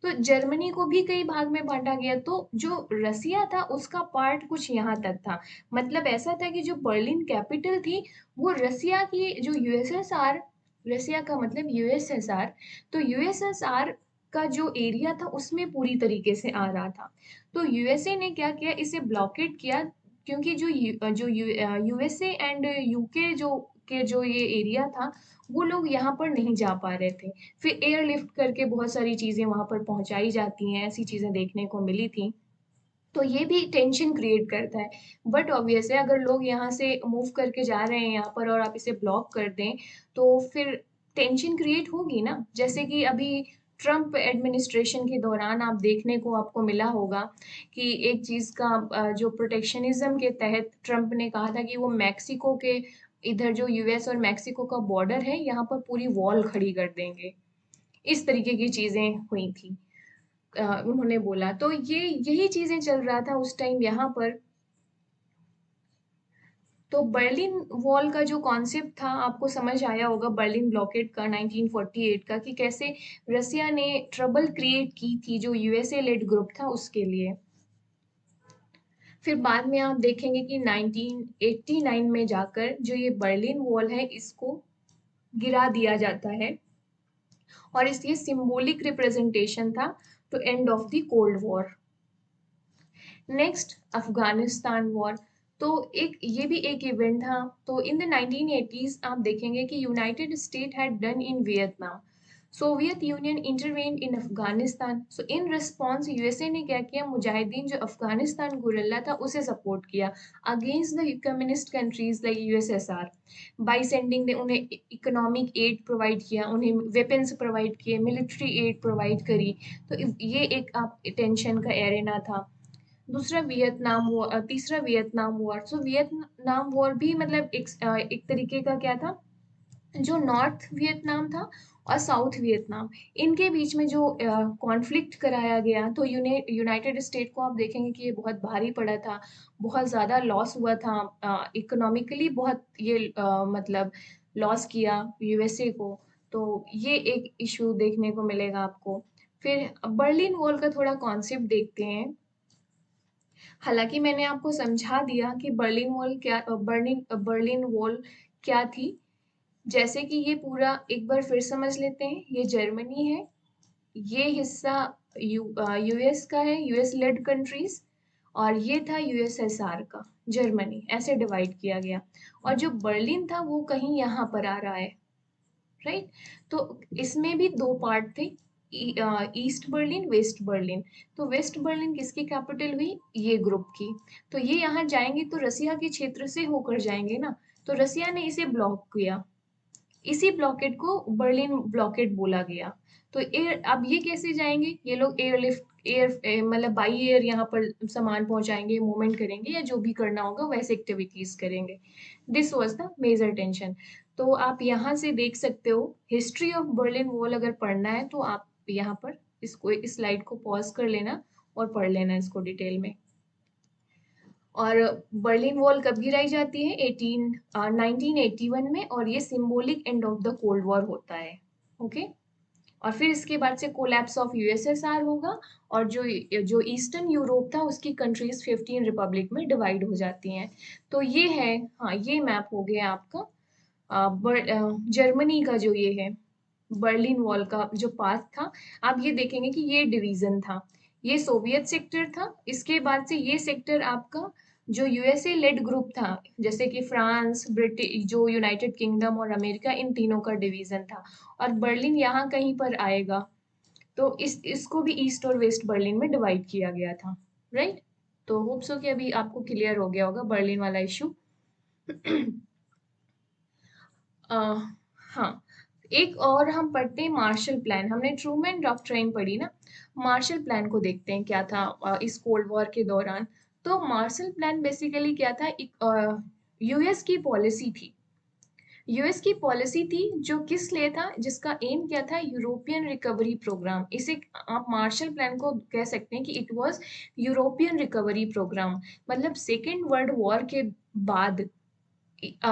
तो जर्मनी को भी कई भाग में बांटा गया। तो जो रसिया था उसका पार्ट कुछ यहाँ तक था। मतलब ऐसा था कि जो बर्लिन कैपिटल थी वो रसिया की जो यूएसएसआर, रसिया का मतलब यूएसएसआर, तो यूएसएसआर का जो एरिया था उसमें पूरी तरीके से आ रहा था। तो यूएसए ने क्या किया, इसे ब्लॉकेट किया, क्योंकि जो यूएसए एंड यूके जो ये एरिया था वो लोग यहाँ पर नहीं जा पा रहे थे। फिर एयरलिफ्ट करके बहुत सारी चीज़ें वहाँ पर पहुँचाई जाती हैं, ऐसी चीज़ें देखने को मिली थी। तो ये भी टेंशन क्रिएट करता है। बट ऑब्वियस है, अगर लोग यहाँ से मूव करके जा रहे हैं यहाँ पर और आप इसे ब्लॉक कर दें, तो फिर टेंशन क्रिएट होगी ना। जैसे कि अभी ट्रम्प एडमिनिस्ट्रेशन के दौरान आप देखने को आपको मिला होगा कि एक चीज़ का जो प्रोटेक्शनिज्म के तहत ट्रम्प ने कहा था कि वो मैक्सिको के इधर जो यूएस और मैक्सिको का बॉर्डर है यहाँ पर पूरी वॉल खड़ी कर देंगे। इस तरीके की चीज़ें हुई थी। उन्होंने बोला। तो ये यही चीज़ें चल रहा था उस टाइम यहाँ पर। तो बर्लिन वॉल का जो कॉन्सेप्ट था आपको समझ आया होगा, बर्लिन ब्लॉकेड का 1948 का, कि कैसे रसिया ने ट्रबल क्रिएट की थी जो यूएसए लेड ग्रुप था उसके लिए। फिर बाद में आप देखेंगे कि 1989 में जाकर जो ये बर्लिन वॉल है इसको गिरा दिया जाता है, और इसलिए सिंबॉलिक रिप्रेजेंटेशन था to end of the cold war. Next Afghanistan war. तो एक ये भी एक इवेंट था। तो इन द 1980s आप देखेंगे कि United State had done in Vietnam, Soviet union intervened in Afghanistan. So in response USA ने क्या किया, मुजाहिदीन जो अफगानिस्तान गुरिल्ला था उसे सपोर्ट किया against the communist countries like USSR, by sending उन्हें इकोनॉमिक एड प्रोवाइड किया, उन्हें वेपन्स प्रोवाइड किए, मिलिट्री एड प्रोवाइड करी। तो ये एक आप टेंशन का एरेना था। दूसरा वियतनाम वॉर, तीसरा वियतनाम वॉर। सो वियतनाम वॉर भी मतलब एक तरीके का क्या था, जो नॉर्थ वियतनाम था और साउथ वियतनाम, इनके बीच में जो कॉन्फ्लिक्ट कराया गया, तो यूनाइटेड स्टेट को आप देखेंगे कि ये बहुत भारी पड़ा था, बहुत ज़्यादा लॉस हुआ था, इकोनॉमिकली बहुत ये मतलब लॉस किया यूएसए को। तो ये एक इशू देखने को मिलेगा आपको। फिर बर्लिन वॉल का थोड़ा कॉन्सेप्ट देखते हैं। हालांकि मैंने आपको समझा दिया कि बर्लिन वॉल क्या थी। जैसे कि ये पूरा एक बार फिर समझ लेते हैं। ये जर्मनी है, ये हिस्सा यूएस का है, यूएस लेड कंट्रीज, और ये था यूएसएसआर का, जर्मनी, ऐसे डिवाइड किया गया। और जो बर्लिन था वो कहीं यहाँ पर आ रहा है, राइट। तो इसमें भी दो पार्ट थे, ईस्ट बर्लिन, वेस्ट बर्लिन। तो वेस्ट बर्लिन किसकी कैपिटल हुई, ये ग्रुप की। तो ये यहाँ जाएंगे तो रसिया के क्षेत्र से होकर जाएंगे ना, तो रसिया ने इसे ब्लॉक किया। इसी ब्लॉकेट को बर्लिन ब्लॉकेट बोला गया। तो एयर, अब ये कैसे जाएंगे, ये लोग एयरलिफ्ट मतलब बाई एयर यहाँ पर सामान पहुंचाएंगे, मूवमेंट करेंगे, या जो भी करना होगा वैसे एक्टिविटीज करेंगे। This was the major tension. तो आप यहाँ से देख सकते हो, हिस्ट्री ऑफ बर्लिन वॉल अगर पढ़ना है तो आप यहाँ पर इसको, इस स्लाइड को पॉज कर लेना और पढ़ लेना इसको डिटेल में। और बर्लिन वॉल कब गिराई जाती है, 1981 में, और ये symbolic and of the cold war होता है। ओके। और फिर इसके बाद से कोलैप्स ऑफ यूएसएसआर होगा, और जो जो ईस्टर्न यूरोप था उसकी कंट्रीज 15 रिपब्लिक में डिवाइड हो जाती हैं। तो ये है, हाँ ये मैप हो गया आपका जर्मनी का जो ये है बर्लिन वॉल का जो पाथ था। आप ये देखेंगे कि ये डिवीजन था, ये सोवियत सेक्टर था, इसके बाद से ये सेक्टर आपका जो यूएसए लेड ग्रुप था, जैसे कि फ्रांस, ब्रिटेन, जो यूनाइटेड किंगडम और अमेरिका, इन तीनों का डिवीजन था। और बर्लिन यहाँ कहीं पर आएगा। तो इसको भी ईस्ट और वेस्ट बर्लिन में डिवाइड किया गया था, राइट। तो होप सो कि अभी आपको क्लियर हो गया होगा बर्लिन वाला इशू। हाँ, एक और हम पढ़ते हैं मार्शल प्लान। हमने ट्रूमैन डॉक्ट्राइन पढ़ी ना, मार्शल प्लान को देखते हैं क्या था इस कोल्ड वॉर के दौरान। तो मार्शल प्लान बेसिकली क्या था, एक यूएस की पॉलिसी थी। यूएस की पॉलिसी थी जो किस लिए था, जिसका एम क्या था, यूरोपियन रिकवरी प्रोग्राम। इसे आप मार्शल प्लान को कह सकते हैं कि it was European recovery programme. मतलब सेकेंड वर्ल्ड वॉर के बाद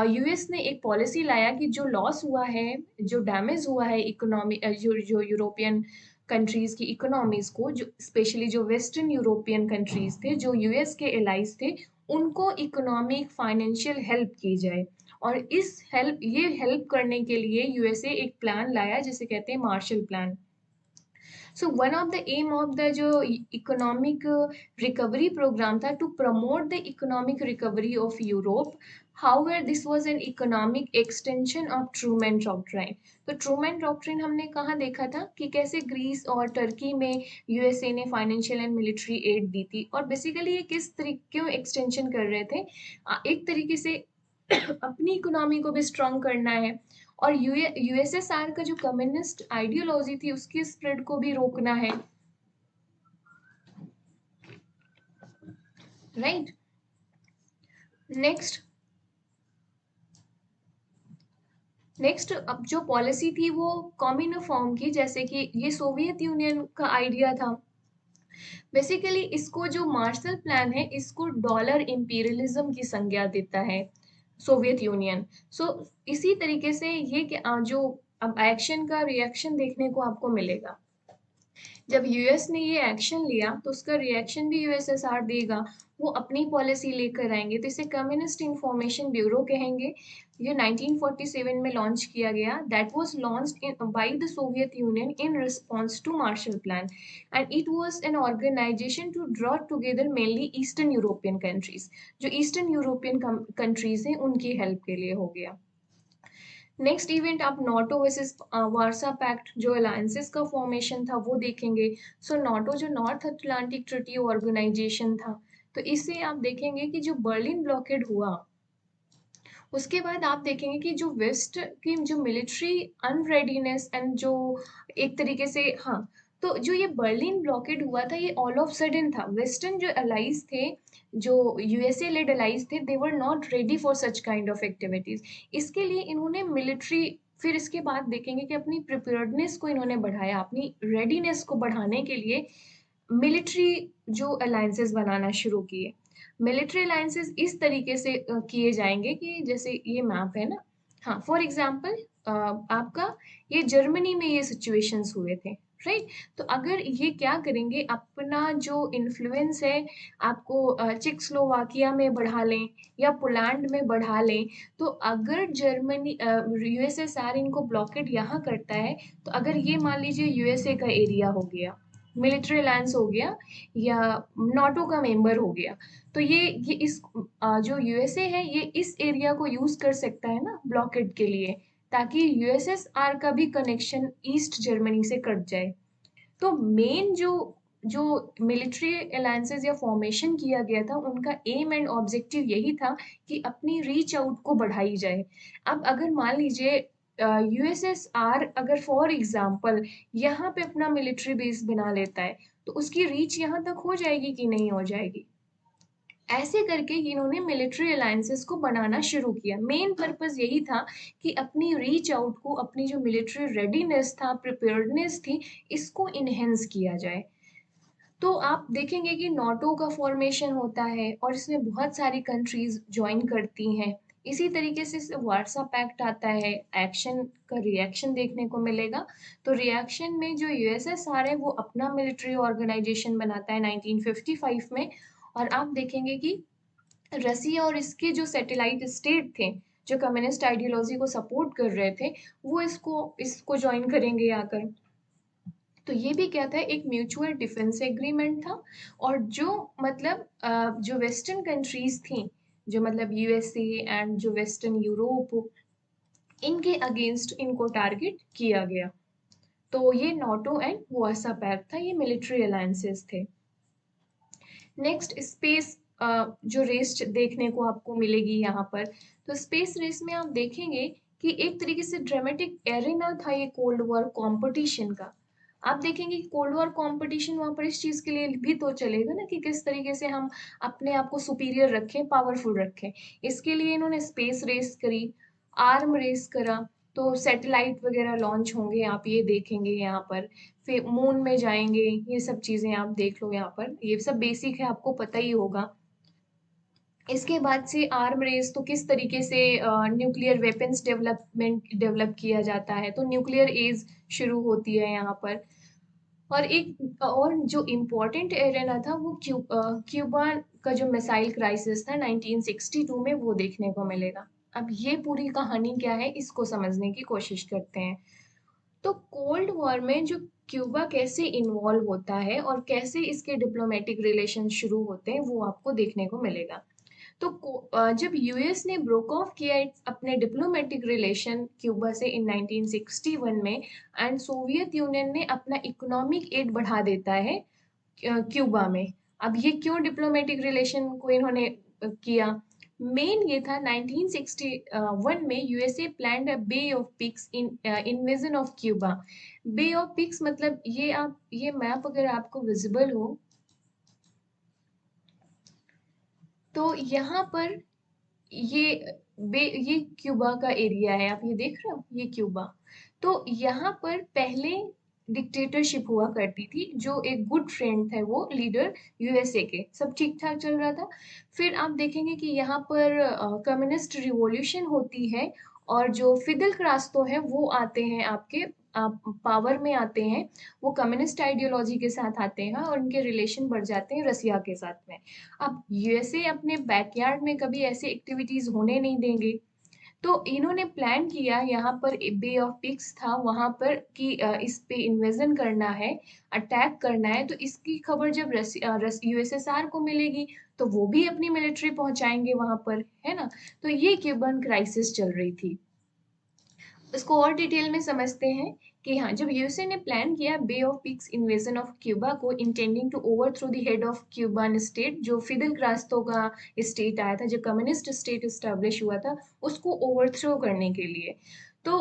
यूएस ने एक पॉलिसी लाया कि जो लॉस हुआ है, जो डैमेज हुआ है इकोनॉमी, जो यूरोपियन कंट्रीज की इकोनॉमीज को, जो स्पेशली जो वेस्टर्न यूरोपियन कंट्रीज थे, जो यूएस के एलाइज थे, उनको इकोनॉमिक फाइनेंशियल हेल्प की जाए। और ये हेल्प करने के लिए यूएसए एक प्लान लाया जिसे कहते हैं Marshall Plan. So one of the aim of the जो इकोनॉमिक रिकवरी प्रोग्राम था to promote the economic recovery of Europe. However this was an economic extension of Truman doctrine. तो ट्रूमैन डॉक्ट्रिन हमने कहाँ देखा था कि कैसे ग्रीस और टर्की में यूएसए ने फाइनेंशियल एंड मिलिट्री एड दी थी, और बेसिकली ये किस तरीके क्यों एक्सटेंशन कर रहे थे, एक तरीके से अपनी इकोनॉमी को भी स्ट्रांग करना है, और यूएसएसआर का जो कम्युनिस्ट आइडियोलॉजी थी उसकी स्प्रेड को भी रोकना है, राइट। नेक्स्ट नेक्स्ट अब जो पॉलिसी थी वो कम्युनिफॉर्म की, जैसे कि ये सोवियत यूनियन का आइडिया था। बेसिकली इसको जो मार्शल प्लान है इसको डॉलर इंपीरियलिज्म की संज्ञा देता है सोवियत यूनियन। सो इसी तरीके से ये कि जो अब एक्शन का रिएक्शन देखने को आपको मिलेगा। जब यूएस ने ये एक्शन लिया तो उसका रिएक्शन भी यूएसएसआर देगा, वो अपनी पॉलिसी लेकर आएंगे, तो इसे कम्युनिस्ट इंफॉर्मेशन ब्यूरो कहेंगे। ये 1947 में लॉन्च किया गया, that was launched in by the Soviet Union in response to Marshall Plan, and it was an organisation to draw together mainly eastern European countries. जो ईस्टर्न यूरोपियन कंट्रीज हैं उनकी help के लिए हो गया। नेक्स्ट इवेंट आप NATO versus Warsaw Pact जो alliances का फॉर्मेशन था वो देखेंगे। सो नाटो जो नॉर्थ अटलांटिक ट्रीटी ऑर्गेनाइजेशन था, तो इससे आप देखेंगे कि जो बर्लिन ब्लॉकेड हुआ उसके बाद आप देखेंगे कि जो वेस्ट की जो मिलिट्री अनरेडीनेस एंड जो एक तरीके से, हाँ, तो जो ये बर्लिन ब्लॉकेड हुआ था ये ऑल ऑफ सडन था। वेस्टर्न जो अलाइज थे, जो यूएसए लेड अलाइज थे, they were not ready for such kind of activities. इसके लिए इन्होंने मिलिट्री, फिर इसके बाद देखेंगे कि अपनी प्रिपेयर्डनेस को इन्होंने बढ़ाया, अपनी रेडीनेस को बढ़ाने के लिए मिलिट्री जो अलायंसेस बनाना शुरू किए। मिलिट्री अलायंसेस इस तरीके से किए जाएंगे कि जैसे ये मैप है ना, हाँ, फॉर एग्जांपल आपका ये जर्मनी में ये सिचुएशंस हुए थे, राइट। तो अगर ये क्या करेंगे, अपना जो इन्फ्लुएंस है आपको चेकोस्लोवाकिया में बढ़ा लें या पोलैंड में बढ़ा लें, तो अगर जर्मनी यूएसएसआर इनको ब्लॉकेड यहाँ करता है, तो अगर ये मान लीजिए यूएसए का एरिया हो गया, मिलिट्री अलायंस हो गया, या नाटो का मेंबर हो गया, तो ये इस जो यूएसए है ये इस एरिया को यूज कर सकता है ना ब्लॉकेड के लिए, ताकि यूएसएसआर का भी कनेक्शन ईस्ट जर्मनी से कट जाए। तो मेन जो जो मिलिट्री अलायंसेस या फॉर्मेशन किया गया था उनका एम एंड ऑब्जेक्टिव यही था कि अपनी रीच आउट को बढ़ाई जाए। अब अगर मान लीजिए यूएसएसआर अगर फॉर एग्जांपल यहाँ पे अपना मिलिट्री बेस बना लेता है, तो उसकी रीच यहाँ तक हो जाएगी कि नहीं हो जाएगी। ऐसे करके इन्होंने मिलिट्री अलायंसेस को बनाना शुरू किया। मेन पर्पस यही था कि अपनी रीच आउट को, अपनी जो मिलिट्री रेडीनेस था, प्रिपेयर्डनेस थी, इसको इनहेंस किया जाए। तो आप देखेंगे कि नाटो का फॉर्मेशन होता है और इसमें बहुत सारी कंट्रीज ज्वाइन करती हैं। इसी तरीके से वार्सा पैक्ट आता है, एक्शन का रिएक्शन देखने को मिलेगा। तो रिएक्शन में जो यूएसएसआर है वो अपना मिलिट्री ऑर्गेनाइजेशन बनाता है 1955 में। और आप देखेंगे कि रसिया और इसके जो सैटेलाइट स्टेट थे, जो कम्युनिस्ट आइडियोलॉजी को सपोर्ट कर रहे थे, वो इसको इसको ज्वाइन करेंगे आकर। तो ये भी क्या था, एक म्यूचुअल डिफेंस एग्रीमेंट था। और जो मतलब जो वेस्टर्न कंट्रीज थी, जो मतलब यूएसए एंड जो वेस्टर्न यूरोप, इनके अगेंस्ट इनको टारगेट किया गया। तो ये नाटो एंड वार्सा पैक्ट था, ये मिलिट्री अलायंसेस थे। नेक्स्ट स्पेस जो रेस देखने को आपको मिलेगी यहाँ पर। तो स्पेस रेस में आप देखेंगे कि एक तरीके से ड्रामेटिक एरिना था ये कोल्ड वॉर कंपटीशन का। आप देखेंगे कि कोल्ड वॉर कंपटीशन वहां पर इस चीज के लिए भी तो चलेगा ना कि किस तरीके से हम अपने आप को सुपीरियर रखें, पावरफुल रखें। इसके लिए इन्होंने स्पेस रेस करी, आर्म रेस करा, तो सैटेलाइट वगैरह लॉन्च होंगे, आप ये देखेंगे यहाँ पर। फिर मून में जाएंगे, ये सब चीजें आप देख लो यहाँ पर, ये सब बेसिक है, आपको पता ही होगा। इसके बाद से आर्म रेस, तो किस तरीके से न्यूक्लियर वेपन्स डेवलप किया जाता है, तो न्यूक्लियर एज शुरू होती है यहाँ पर। और एक और जो इम्पोर्टेंट एरेना था वो क्यूबा का जो मिसाइल क्राइसिस था 1962 में, वो देखने को मिलेगा। अब ये पूरी कहानी क्या है, इसको समझने की कोशिश करते हैं। तो कोल्ड वॉर में जो क्यूबा कैसे इन्वॉल्व होता है और कैसे इसके डिप्लोमेटिक रिलेशन शुरू होते हैं, वो आपको देखने को मिलेगा। तो जब यूएस ने ब्रोक ऑफ किया अपने डिप्लोमेटिक रिलेशन क्यूबा से इन 1961 में, एंड सोवियत यूनियन ने अपना इकोनॉमिक एड बढ़ा देता है क्यूबा में। अब ये क्यों डिप्लोमेटिक रिलेशन को इन्होंने किया, मेन ये था 1961 में USA planned a Bay of Pigs in invasion of Cuba. Bay of Pigs मतलब ये मैप अगर आपको विजिबल हो, तो यहाँ पर ये क्यूबा का एरिया है, आप ये देख रहे हो, ये क्यूबा। तो यहाँ पर पहले डिक्टेटरशिप हुआ करती थी, जो एक गुड फ्रेंड थे वो लीडर यूएसए के, सब ठीक ठाक चल रहा था। फिर आप देखेंगे कि यहाँ पर कम्युनिस्ट रिवॉल्यूशन होती है, और जो फिदेल कास्ट्रो है वो आते हैं आपके पावर में आते हैं। वो कम्युनिस्ट आइडियोलॉजी के साथ आते हैं और उनके रिलेशन बढ़ जाते हैं रसिया के साथ में। अब यूएसए अपने बैकयार्ड में कभी ऐसे एक्टिविटीज होने नहीं देंगे, तो इन्होंने प्लान किया, यहाँ पर बे ऑफ पिक्स था वहां पर कि इस पे इन्वेजन करना है, अटैक करना है। तो इसकी खबर जब यूएसएसआर को मिलेगी, तो वो भी अपनी मिलिट्री पहुंचाएंगे वहां पर, है ना। तो ये क्यूबन क्राइसिस चल रही थी। इसको और डिटेल में समझते हैं कि हाँ, जब यूएसए ने प्लान किया Bay of Pigs invasion of Cuba को, intending to overthrow the head of Cuban state, जो फिदेल कास्ट्रो का स्टेट आया था, जो कम्युनिस्ट स्टेट एस्टेब्लिश हुआ था, उसको ओवरथ्रो करने के लिए। तो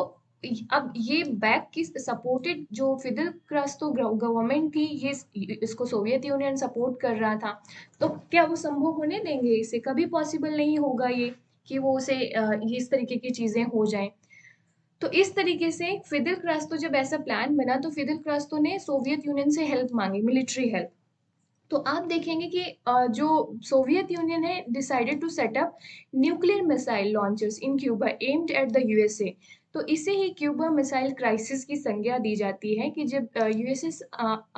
अब ये बैक की सपोर्टेड जो फिदेल कास्ट्रो गवर्नमेंट थी, ये इसको सोवियत यूनियन सपोर्ट कर रहा था। तो क्या वो संभव होने देंगे, इसे कभी पॉसिबल नहीं होगा ये, कि वो उसे ये इस तरीके की चीजें हो जाएं। तो इस तरीके से फिदेल कास्ट्रो, जब ऐसा प्लान बना, तो फिदेल कास्ट्रो ने सोवियत यूनियन से हेल्प मांगी, मिलिट्री हेल्प। तो आप देखेंगे कि जो सोवियत यूनियन है decided to set up nuclear missile launchers in Cuba aimed at the USA. तो इसे ही क्यूबा मिसाइल क्राइसिस की संज्ञा दी जाती है, कि जब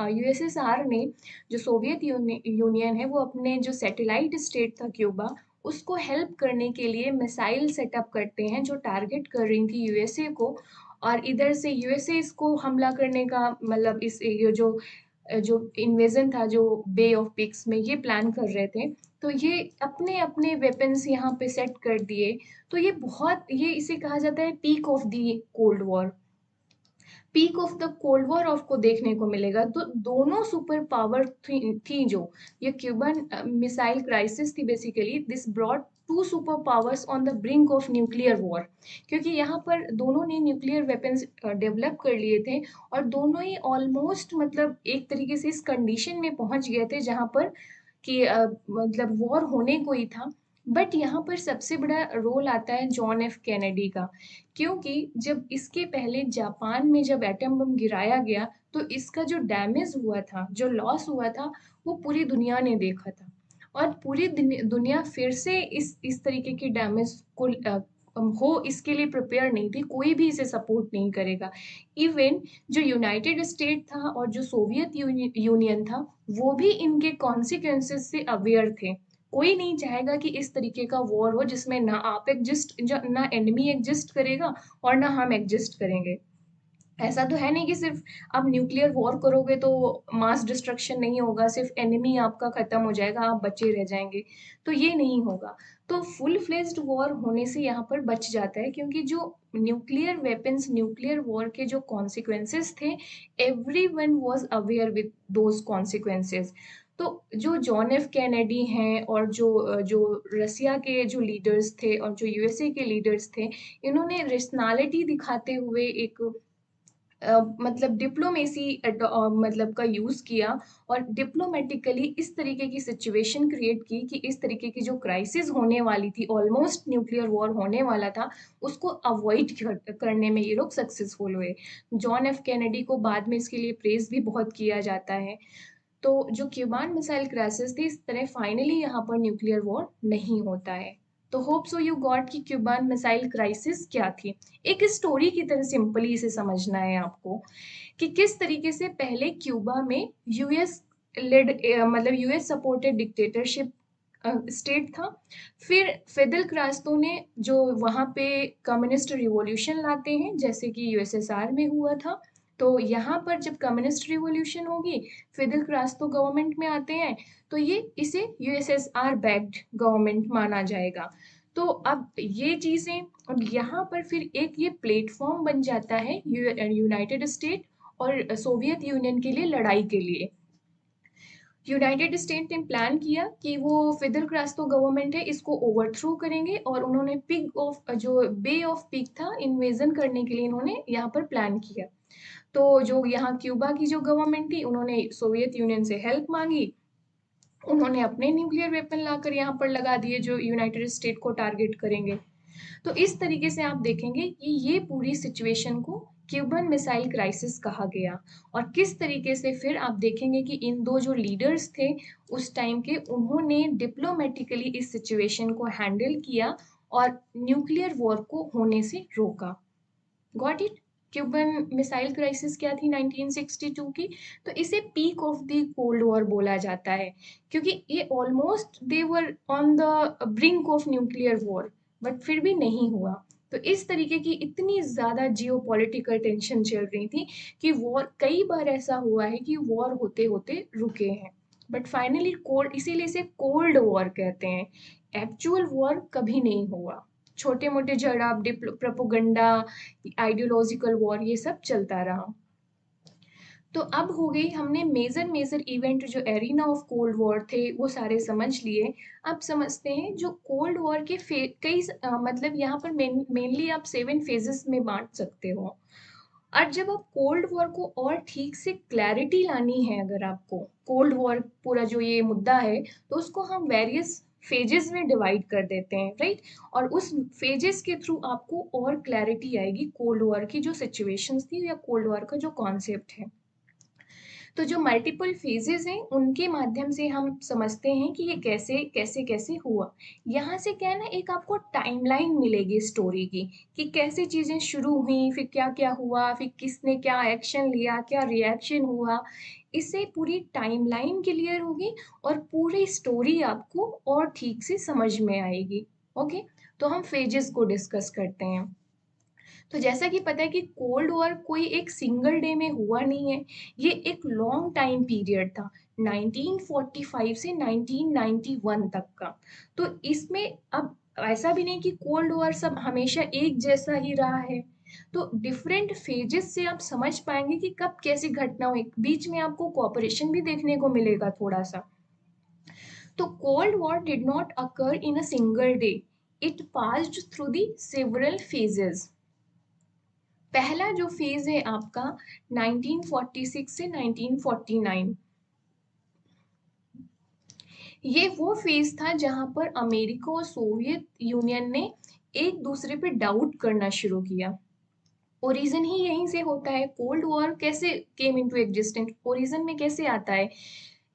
यूएसएसआर ने, जो सोवियत यूनियन है, वो अपने जो सैटेलाइट स्टेट था क्यूबा, उसको हेल्प करने के लिए मिसाइल सेटअप करते हैं, जो टारगेट कर रही थी यूएसए को। और इधर से यूएसए इसको हमला करने का, मतलब इस ये जो इन्वेजन था, जो बे ऑफ पिक्स में, ये प्लान कर रहे थे। तो ये अपने अपने वेपन्स यहाँ पे सेट कर दिए। तो ये इसे कहा जाता है peak of the cold war. Peak of the cold war आपको देखने को मिलेगा। तो दोनों सुपर पावर थी जो, ये क्यूबन मिसाइल क्राइसिस थी basically, this brought two super powers on the brink of nuclear war. क्योंकि यहाँ पर दोनों ने न्यूक्लियर वेपन्स डेवलप कर लिए थे, और दोनों ही ऑलमोस्ट, मतलब एक तरीके से इस कंडीशन में पहुंच गए थे जहाँ पर कि मतलब वॉर होने को ही था। बट यहाँ पर सबसे बड़ा रोल आता है जॉन एफ कैनेडी का। क्योंकि जब इसके पहले जापान में जब एटम बम गिराया गया, तो इसका जो डैमेज हुआ था, जो लॉस हुआ था, वो पूरी दुनिया ने देखा था। और पूरी दुनिया फिर से इस तरीके की डैमेज को हो, इसके लिए प्रिपेयर नहीं थी, कोई भी इसे सपोर्ट नहीं करेगा। इवन जो यूनाइटेड स्टेट था और जो सोवियत यूनियन था, वो भी इनके कॉन्सिक्वेंसेस से अवेयर थे। कोई नहीं चाहेगा कि इस तरीके का वॉर हो जिसमें ना आप एग्जिस्ट, ना एनिमी एग्जिस्ट करेगा और ना हम एग्जिस्ट करेंगे। ऐसा तो है नहीं कि सिर्फ आप न्यूक्लियर वॉर करोगे तो मास डिस्ट्रक्शन नहीं होगा, सिर्फ एनिमी आपका खत्म हो जाएगा, आप बचे रह जाएंगे। तो ये नहीं होगा। तो फुल फ्लेज्ड वॉर होने से यहाँ पर बच जाता है, क्योंकि जो न्यूक्लियर वेपन्स, न्यूक्लियर वॉर के जो कॉन्सिक्वेंसेस थे, everyone was aware with those consequences. तो जो जॉन एफ कैनेडी हैं, और जो रसिया के जो लीडर्स थे और जो यूएसए के लीडर्स थे, इन्होंने रेशनैलिटी दिखाते हुए एक मतलब डिप्लोमेसी मतलब का यूज किया, और डिप्लोमेटिकली इस तरीके की सिचुएशन क्रिएट की कि इस तरीके की जो क्राइसिस होने वाली थी, ऑलमोस्ट न्यूक्लियर वॉर होने वाला था, उसको अवॉइड करने में ये लोग सक्सेसफुल हुए। जॉन एफ कैनेडी को बाद में इसके लिए प्रेज भी बहुत किया जाता है। तो जो क्यूबान मिसाइल क्राइसिस थी, इस तरह फाइनली यहाँ पर न्यूक्लियर वॉर नहीं होता है। तो होप सो यू गॉट कि क्यूबान मिसाइल क्राइसिस क्या थी। एक स्टोरी की तरह सिंपली इसे समझना है आपको कि किस तरीके से पहले क्यूबा में यूएस लेड मतलब यूएस सपोर्टेड डिक्टेटरशिप स्टेट था। फिर फिदेल कास्ट्रो ने जो वहाँ पे कम्युनिस्ट रिवॉल्यूशन लाते हैं, जैसे कि यूएसएसआर में हुआ था। तो यहाँ पर जब कम्युनिस्ट रिवॉल्यूशन होगी, फिदेल कास्ट्रो गवर्नमेंट में आते हैं, तो ये इसे यूएसएसआर बैक्ड गवर्नमेंट माना जाएगा। तो अब ये चीजें, अब यहाँ पर फिर एक ये प्लेटफॉर्म बन जाता है यूनाइटेड स्टेट और सोवियत यूनियन के लिए लड़ाई के लिए। यूनाइटेड स्टेट ने प्लान किया कि वो फिदेल कास्ट्रो गवर्नमेंट है इसको ओवरथ्रो करेंगे, और उन्होंने पिग ऑफ जो बे ऑफ पिग था इन्वेजन करने के लिए इन्होंने यहाँ पर प्लान किया। तो जो यहाँ क्यूबा की जो गवर्नमेंट थी, उन्होंने सोवियत यूनियन से हेल्प मांगी। उन्होंने अपने न्यूक्लियर वेपन लाकर यहाँ पर लगा दिए जो यूनाइटेड स्टेट को टारगेट करेंगे। तो इस तरीके से आप देखेंगे कि ये पूरी सिचुएशन को क्यूबन मिसाइल क्राइसिस कहा गया। और किस तरीके से फिर आप देखेंगे कि इन दो जो लीडर्स थे उस टाइम के, उन्होंने डिप्लोमेटिकली इस सिचुएशन को हैंडल किया और न्यूक्लियर वॉर को होने से रोका। Got it? Cuban missile crisis क्या थी 1962 की? तो इसे peak of the cold war बोला जाता है, क्योंकि ये almost they were on the brink of nuclear war, but फिर भी नहीं हुआ। तो इस तरीके की इतनी ज्यादा जियोपॉलिटिकल टेंशन चल रही थी कि वॉर, कई बार ऐसा हुआ है कि वॉर होते होते रुके हैं, बट फाइनली कोल्ड, इसीलिए इसे कोल्ड वॉर कहते हैं। एक्चुअल वॉर कभी नहीं हुआ, छोटे मोटे झड़प, प्रोपोगंडा, आइडियोलॉजिकल वॉर, ये सब चलता रहा। तो अब हो गई, हमने मेजर मेजर इवेंट जो एरिना ऑफ कोल्ड वॉर थे वो सारे समझ लिए। अब समझते हैं जो कोल्ड वॉर के कई मतलब यहाँ पर मेनली आप 7 फेजेस में बांट सकते हो। और जब आप कोल्ड वॉर को और ठीक से क्लैरिटी लानी है, अगर आपको कोल्ड वॉर पूरा जो ये मुद्दा है, तो उसको हम वेरियस फेजेस में डिवाइड कर देते हैं, राइट। और उस फेजेस के थ्रू आपको और क्लैरिटी आएगी कोल्ड वॉर की जो सिचुएशंस थी या कोल्ड वॉर का जो कॉन्सेप्ट है। तो जो मल्टीपल फेजेस हैं उनके माध्यम से हम समझते हैं कि ये कैसे कैसे कैसे हुआ। यहाँ से क्या है ना, एक आपको टाइमलाइन मिलेगी स्टोरी की कि कैसे चीजें शुरू हुई, फिर क्या क्या हुआ, फिर किसने क्या एक्शन लिया, क्या रिएक्शन हुआ। इससे पूरी टाइमलाइन क्लियर होगी और पूरी स्टोरी आपको और ठीक से समझ में आएगी। ओके, तो हम फेजेस को डिस्कस करते हैं। तो जैसा कि पता है कि कोल्ड वॉर कोई एक सिंगल डे में हुआ नहीं है, ये एक लॉन्ग टाइम पीरियड था, 1945 से 1991 तक का। तो इसमें अब ऐसा भी नहीं कि कोल्ड वॉर सब हमेशा एक जैसा ही रहा है। तो डिफरेंट फेजेस से आप समझ पाएंगे कि कब कैसी घटना हुई, बीच में आपको कोऑपरेशन भी देखने को मिलेगा थोड़ा सा। तो cold war did not occur in a single day, it passed through the several phases. पहला जो फेज है आपका 1946 से 1949, ये वो फेज था जहां पर अमेरिका और सोवियत यूनियन ने एक दूसरे पे डाउट करना शुरू किया। ओरिजिन ही यहीं से होता है, कोल्ड वॉर कैसे केम इनटू एग्जिस्टेंस, ओरिजिन में कैसे आता है,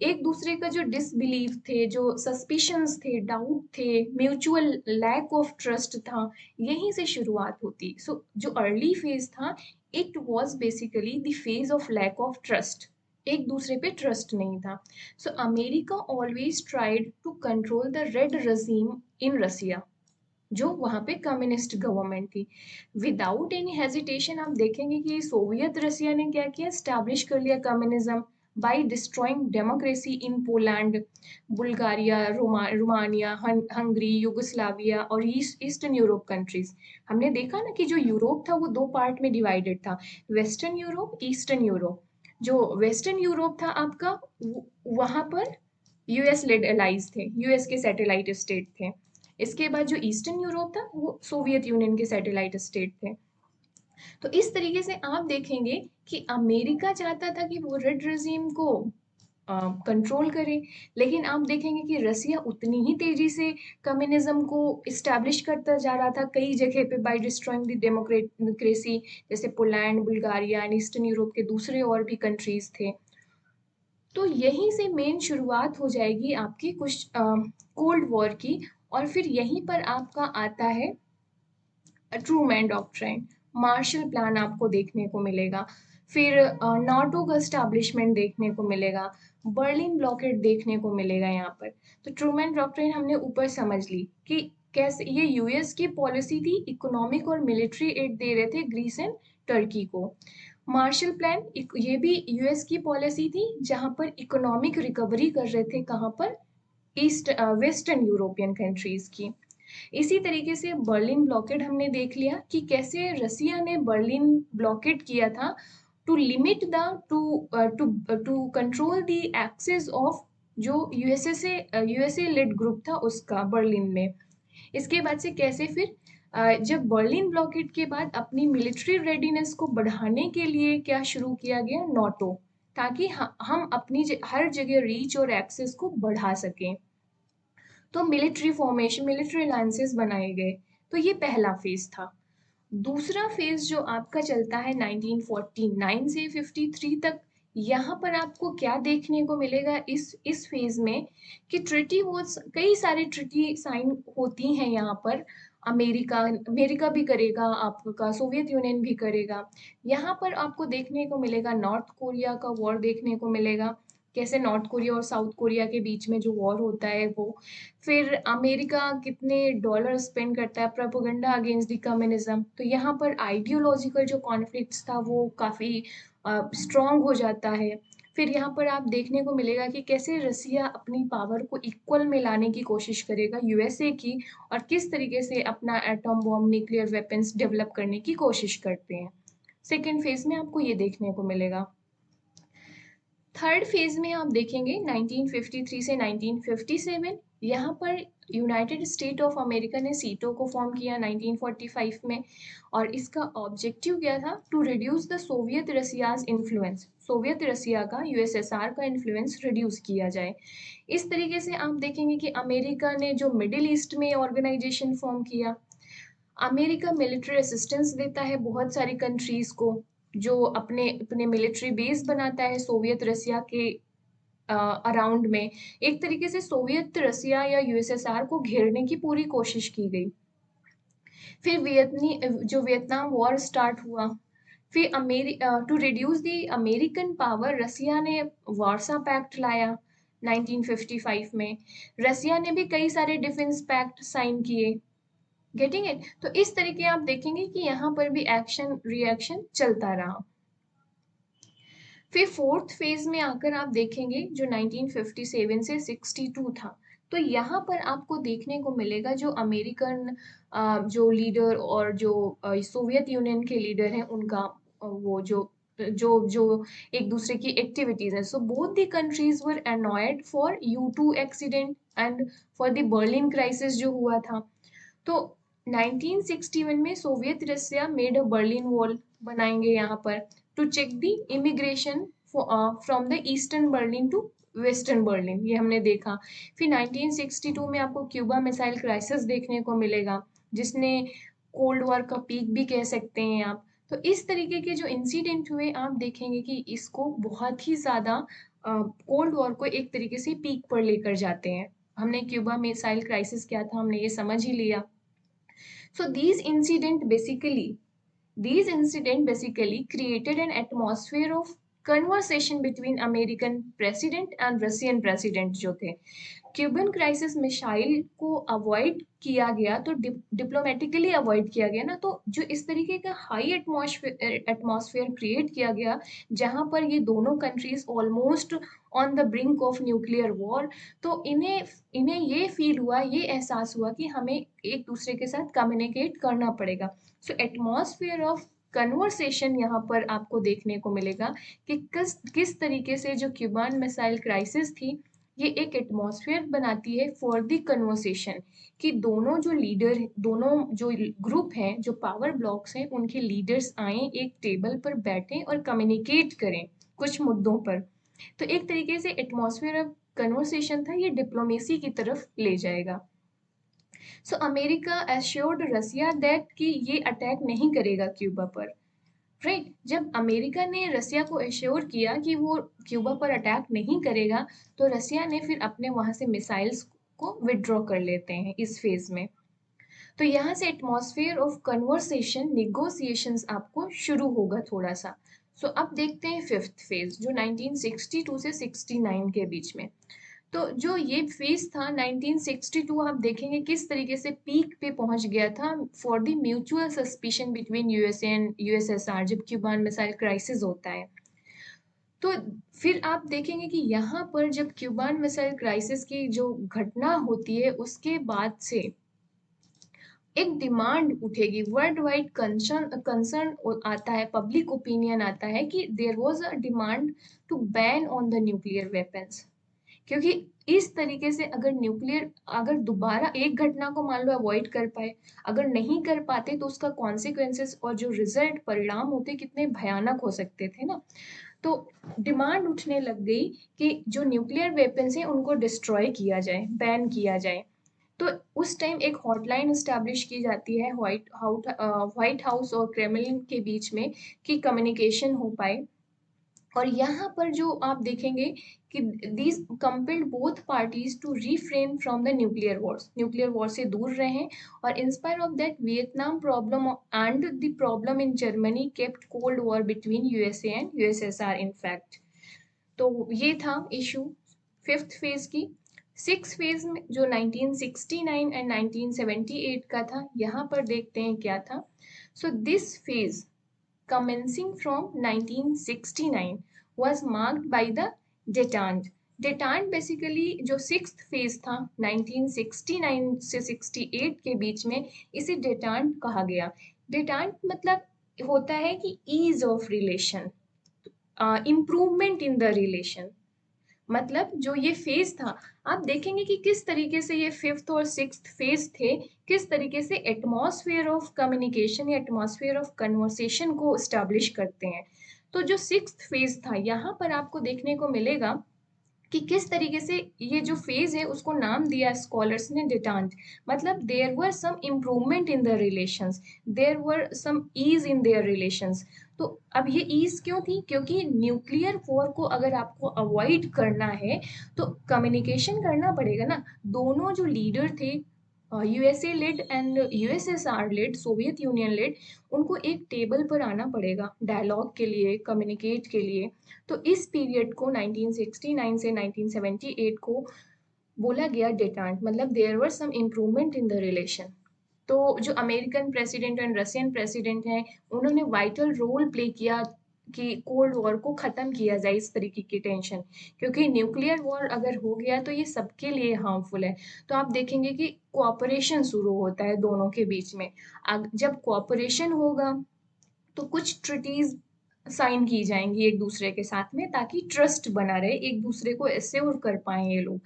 एक दूसरे का जो डिसबिलीफ थे, जो सस्पिशंस थे, डाउट थे, म्यूचुअल लैक ऑफ ट्रस्ट था, यहीं से शुरुआत होती। सो जो अर्ली फेज था, it was basically the phase of lack of trust, एक दूसरे पे ट्रस्ट नहीं था। So America always tried to control the red regime in Russia, जो वहां पे कम्युनिस्ट गवर्नमेंट थी। विदाउट एनी हेजिटेशन आप देखेंगे कि सोवियत रसिया ने क्या किया, स्टैब्लिश कर लिया communism by destroying democracy in Poland, Bulgaria, Romania, Hungary, Yugoslavia और ईस्टर्न यूरोप कंट्रीज। हमने देखा ना कि जो यूरोप था वो दो पार्ट में डिवाइडेड था, वेस्टर्न यूरोप, ईस्टर्न यूरोप। जो वेस्टर्न यूरोप था आपका, वहां पर यूएस लेड एलाइज थे, यूएस के सैटेलाइट स्टेट थे। इसके बाद जो ईस्टर्न यूरोप था वो सोवियत यूनियन के सैटेलाइट स्टेट थे। तो इस तरीके से आप देखेंगे कि अमेरिका चाहता था कि वो रेड रजीम को कंट्रोल करे, लेकिन आप देखेंगे कि रसिया उतनी ही तेजी से कम्युनिज्म को इस्टेब्लिश करता जा रहा था कई जगह पे बाय डिस्ट्रॉइंग द डेमोक्रेसी, जैसे Poland, Bulgaria and eastern Europe के दूसरे और भी कंट्रीज थे। तो यहीं से मेन शुरुआत हो जाएगी आपकी कुछ कोल्ड वॉर की, और फिर यहीं पर आपका आता है ट्रूमैन डॉक्ट्राइन, मार्शल प्लान आपको देखने को मिलेगा, फिर नाटो का स्टैब्लिशमेंट देखने को मिलेगा, बर्लिन ब्लॉकेड देखने को मिलेगा यहाँ पर। तो ट्रूमैन डॉक्ट्राइन हमने ऊपर समझ ली कि कैसे ये यूएस की पॉलिसी थी, इकोनॉमिक और मिलिट्री एड दे रहे थे ग्रीस एंड टर्की को। मार्शल प्लान ये भी यूएस की पॉलिसी थी, जहां पर इकोनॉमिक रिकवरी कर रहे थे, कहां पर, ईस्ट वेस्टर्न यूरोपियन कंट्रीज की। इसी तरीके से बर्लिन ब्लॉकेड हमने देख लिया कि कैसे रसिया ने बर्लिन ब्लॉकेड किया था to limit the to to control the access of जो यूएसए लेड ग्रुप था उसका बर्लिन में। इसके बाद से कैसे फिर जब बर्लिन ब्लॉकेड के बाद अपनी मिलिट्री रेडीनेस को बढ़ाने के लिए क्या शुरू किया गया, नाटो, ताकि हम अपनी हर जगह रीच और एक्सेस को बढ़ा सकें। तो मिलिट्री फॉर्मेशन, मिलिट्री अलायंसेस बनाए गए। तो ये पहला फेज था। दूसरा फेज जो आपका चलता है 1949 से 53 तक, यहाँ पर आपको क्या देखने को मिलेगा इस फेज में कि ट्रिटी वॉज, कई सारे ट्रिटी साइन होती हैं यहाँ पर। अमेरिका अमेरिका भी करेगा, आपका सोवियत यूनियन भी करेगा। यहाँ पर आपको देखने को मिलेगा नॉर्थ कोरिया का वॉर देखने को मिलेगा, कैसे नॉर्थ कोरिया और साउथ कोरिया के बीच में जो वॉर होता है वो। फिर अमेरिका कितने डॉलर स्पेंड करता है प्रोपेगेंडा अगेंस्ट द कम्युनिज्म, तो यहाँ पर आइडियोलॉजिकल जो कॉन्फ्लिक्ट्स था वो काफ़ी स्ट्रॉन्ग हो जाता है। फिर यहाँ पर आप देखने को मिलेगा कि कैसे रसिया अपनी पावर को इक्वल में लाने की कोशिश करेगा यूएसए की, और किस तरीके से अपना atom bomb, nuclear weapons develop करने की कोशिश करते हैं। सेकेंड फेज में आपको ये देखने को मिलेगा। थर्ड फेज में आप देखेंगे 1953 से 1957, यहाँ पर यूनाइटेड स्टेट ऑफ अमेरिका ने सीटो को फॉर्म किया 1945 में, और इसका ऑब्जेक्टिव क्या था, to reduce the Soviet Russia's influence, Soviet Russia का, यूएसएसआर का इन्फ्लुएंस रिड्यूस किया जाए। इस तरीके से आप देखेंगे कि अमेरिका ने जो मिडिल ईस्ट में ऑर्गेनाइजेशन फॉर्म किया, अमेरिका मिलिट्री असिस्टेंस देता है बहुत सारी कंट्रीज को, जो अपने अपने मिलिट्री बेस बनाता है सोवियत रसिया के अराउंड में। एक तरीके से सोवियत रसिया या यूएसएसआर को घेरने की पूरी कोशिश की गई। फिर वियतनाम वॉर स्टार्ट हुआ। फिर to reduce the American power, Russia ने वार्सा पैक्ट लाया 1955 में। रसिया ने भी कई सारे डिफेंस पैक्ट साइन किए। Getting it? तो इस तरीके आप देखेंगे कि यहाँ पर भी एक्शन रिएक्शन चलता रहा। फिर फोर्थ फेज में आकर आप देखेंगे जो 1957 से 62 था, तो यहाँ पर आपको देखने को मिलेगा जो अमेरिकन जो लीडर और जो सोवियत यूनियन के लीडर हैं उनका वो जो एक दूसरे की एक्टिविटीज है। So both the countries were annoyed for U2 accident and for the Berlin crisis जो हुआ था। तो 1961 में Soviet Russia made a Berlin wall बनाएंगे यहाँ पर to check the immigration from the eastern Berlin to western Berlin, ये हमने देखा। फिर 1962 में आपको क्यूबा मिसाइल क्राइसिस देखने को मिलेगा, जिसने कोल्ड वॉर का पीक भी कह सकते हैं आप। तो इस तरीके के जो इंसिडेंट हुए, आप देखेंगे कि इसको बहुत ही ज़्यादा कोल्ड वॉर को एक तरीके से पीक पर लेकर जाते हैं। हमने क्यूबा मिसाइल क्राइसिस क्या था हमने ये समझ ही लिया। So these incident basically created an atmosphere of conversation between American president and Russian president जो थे। क्यूबन क्राइसिस मिसाइल को अवॉइड किया गया, तो डिप्लोमेटिकली अवॉइड किया गया ना, तो जो इस तरीके का हाई एटमॉस्फेयर क्रिएट किया गया, जहां पर ये दोनों countries almost on the brink of nuclear war, तो इन्हें इन्हें ये फील हुआ, ये एहसास हुआ कि हमें एक दूसरे के साथ कम्युनिकेट करना पड़ेगा। सो एटमॉस्फेयर ऑफ कन्वर्सेशन यहाँ पर आपको देखने को मिलेगा कि किस तरीके से जो क्यूबान मिसाइल क्राइसिस थी, ये एक एटमॉस्फेयर बनाती है फॉर द कन्वर्सेशन, कि दोनों जो ग्रुप हैं, जो पावर ब्लॉक्स हैं, उनके लीडर्स आए, एक टेबल पर बैठें और कम्युनिकेट करें कुछ मुद्दों पर। तो एक तरीके से एटमॉस्फेयर ऑफ कन्वर्सेशन था, ये डिप्लोमेसी की तरफ ले जाएगा। So America assured Russia that कि ये अटैक नहीं करेगा क्यूबा पर। राइट। जब अमेरिका ने रसिया को एश्योर किया कि वो क्यूबा पर अटैक नहीं करेगा, तो रसिया ने फिर अपने वहां से मिसाइल्स को विड्रॉ कर लेते हैं इस फेज में। तो यहाँ से एटमॉस्फेयर ऑफ कन्वर्सेशन निगोशिएशंस आपको शुरू होगा थोड़ा सा। सो अब देखते हैं फिफ्थ फेज जो 1962 से 69 के बीच में। तो जो ये फेज था 1962, आप देखेंगे किस तरीके से पीक पे पहुंच गया था for the mutual suspicion between USA and USSR, जब क्यूबान मिसाइल क्राइसिस होता है। तो फिर आप देखेंगे कि यहाँ पर जब क्यूबान मिसाइल क्राइसिस की जो घटना होती है उसके बाद से एक डिमांड उठेगी, वर्ल्ड वाइड कंसर्न कंसर्न आता है, पब्लिक ओपिनियन आता है कि there was a demand to ban on the nuclear weapons. क्योंकि इस तरीके से अगर न्यूक्लियर, अगर दोबारा एक घटना को मान लो अवॉइड कर पाए, अगर नहीं कर पाते तो उसका कॉन्सिक्वेंसेस और जो रिजल्ट परिणाम होते कितने भयानक हो सकते थे ना। तो डिमांड उठने लग गई कि जो न्यूक्लियर वेपन्स हैं उनको डिस्ट्रॉय किया जाए, बैन किया जाए। तो उस टाइम एक हॉटलाइन एस्टैब्लिश की जाती है व्हाइट हाउस और क्रेमलिन के बीच में, कि कम्युनिकेशन हो पाए। और यहाँ पर जो आप देखेंगे कि these compelled both parties to refrain from the nuclear war से दूर रहें। और inspire of that Vietnam problem and the problem in Germany kept cold war between USA and USSR in fact. तो ये था इशू फिफ्थ फेज की। Six phase में जो 1969 एंड 1978 का था, यहाँ पर देखते हैं क्या था। So this phase commencing from 1969 was marked by the detente. Detente basically जो सिक्स्थ फेज था 1969 से 68 के बीच में, इसे detente कहा गया। detente मतलब होता है कि ease of relation, improvement in the relation। मतलब जो ये फेज था, आप देखेंगे कि किस तरीके से ये फिफ्थ और सिक्स्थ फेज थे, किस तरीके से एटमॉस्फेयर ऑफ कम्युनिकेशन या एटमॉस्फेयर ऑफ कन्वर्सेशन को स्टैब्लिश करते हैं। तो जो सिक्स्थ फेज था, यहाँ पर आपको देखने को मिलेगा कि किस तरीके से ये जो फेज है उसको नाम दिया स्कॉलर्स ने डिटांट। मतलब there were some improvement in the relations, there were some ease in their relations. तो अब ये ईज क्यों थी? क्योंकि न्यूक्लियर वॉर को अगर आपको अवॉइड करना है तो कम्युनिकेशन करना पड़ेगा ना। दोनों जो लीडर थे, USA led and USSR led, Soviet Union led, उनको एक टेबल पर आना पड़ेगा डायलॉग के लिए, कम्युनिकेट के लिए। तो इस पीरियड को 1969 से 1978 को बोला गया डेटांट, मतलब there were some improvement in the relation. तो जो American president and Russian president हैं, उन्होंने वाइटल रोल प्ले किया कि कोल्ड वॉर को ख़त्म किया जाए इस तरीके की टेंशन। क्योंकि न्यूक्लियर वॉर अगर हो गया तो ये सबके लिए हार्मफुल है। तो आप देखेंगे कि कोऑपरेशन शुरू होता है दोनों के बीच में। जब कोऑपरेशन होगा तो कुछ ट्रिटीज साइन की जाएंगी एक दूसरे के साथ में, ताकि ट्रस्ट बना रहे, एक दूसरे को एश्योर कर पाए ये लोग।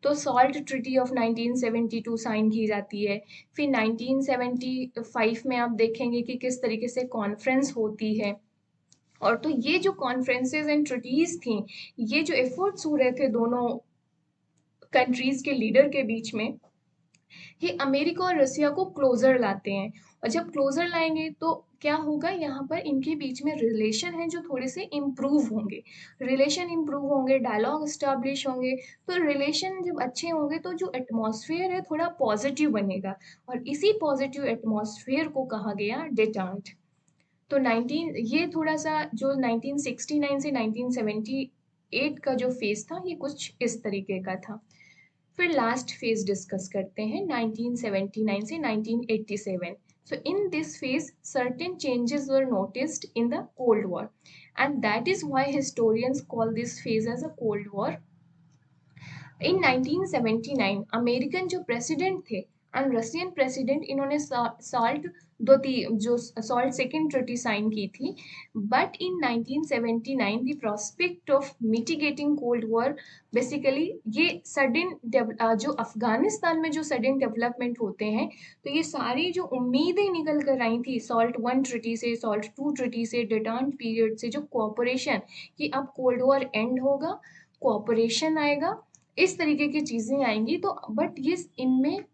तो सॉल्ट ट्रिटी ऑफ 1972 साइन की जाती है। फिर 1975 में आप देखेंगे कि किस तरीके से कॉन्फ्रेंस होती है। और तो ये जो कॉन्फ्रेंसेस एंड ट्रिटीज थी, ये जो एफर्ट्स हो रहे थे दोनों कंट्रीज के लीडर के बीच में, ये अमेरिका और रसिया को क्लोजर लाते हैं। और जब क्लोजर लाएंगे तो क्या होगा, यहाँ पर इनके बीच में रिलेशन है जो थोड़े से इम्प्रूव होंगे। रिलेशन इम्प्रूव होंगे, डायलॉग स्टैब्लिश होंगे। तो रिलेशन जब अच्छे होंगे तो जो एटमॉस्फेयर है थोड़ा पॉजिटिव बनेगा। और इसी पॉजिटिव एटमॉस्फेयर को कहा गया डेटांट। तो 19 ये थोड़ा सा जो 1969 से 1978 का जो फेज था, ये कुछ इस तरीके का था। फिर लास्ट फेज डिस्कस करते हैं 1979 से 1987। So in this phase, certain changes were noticed in the Cold War, and that is why historians call this phase as a Cold War। In 1979 American जो प्रेसिडेंट थे एंड रशियन प्रेसिडेंट, इन्होंने salt जो salt second treaty sign की थी। But in 1979 the prospect of mitigating cold war, basically ये sudden जो अफगानिस्तान में जो सडन डेवलपमेंट होते हैं, तो ये सारी जो उम्मीदें निकल कर आई थी सॉल्ट वन ट्रिटी से, सॉल्ट टू ट्रिटी से, डेटांट पीरियड से, जो कोऑपरेशन कि अब कोल्ड वॉर एंड होगा, कोऑपरेशन आएगा, इस तरीके की चीजें आएंगी। तो बट ये इनमें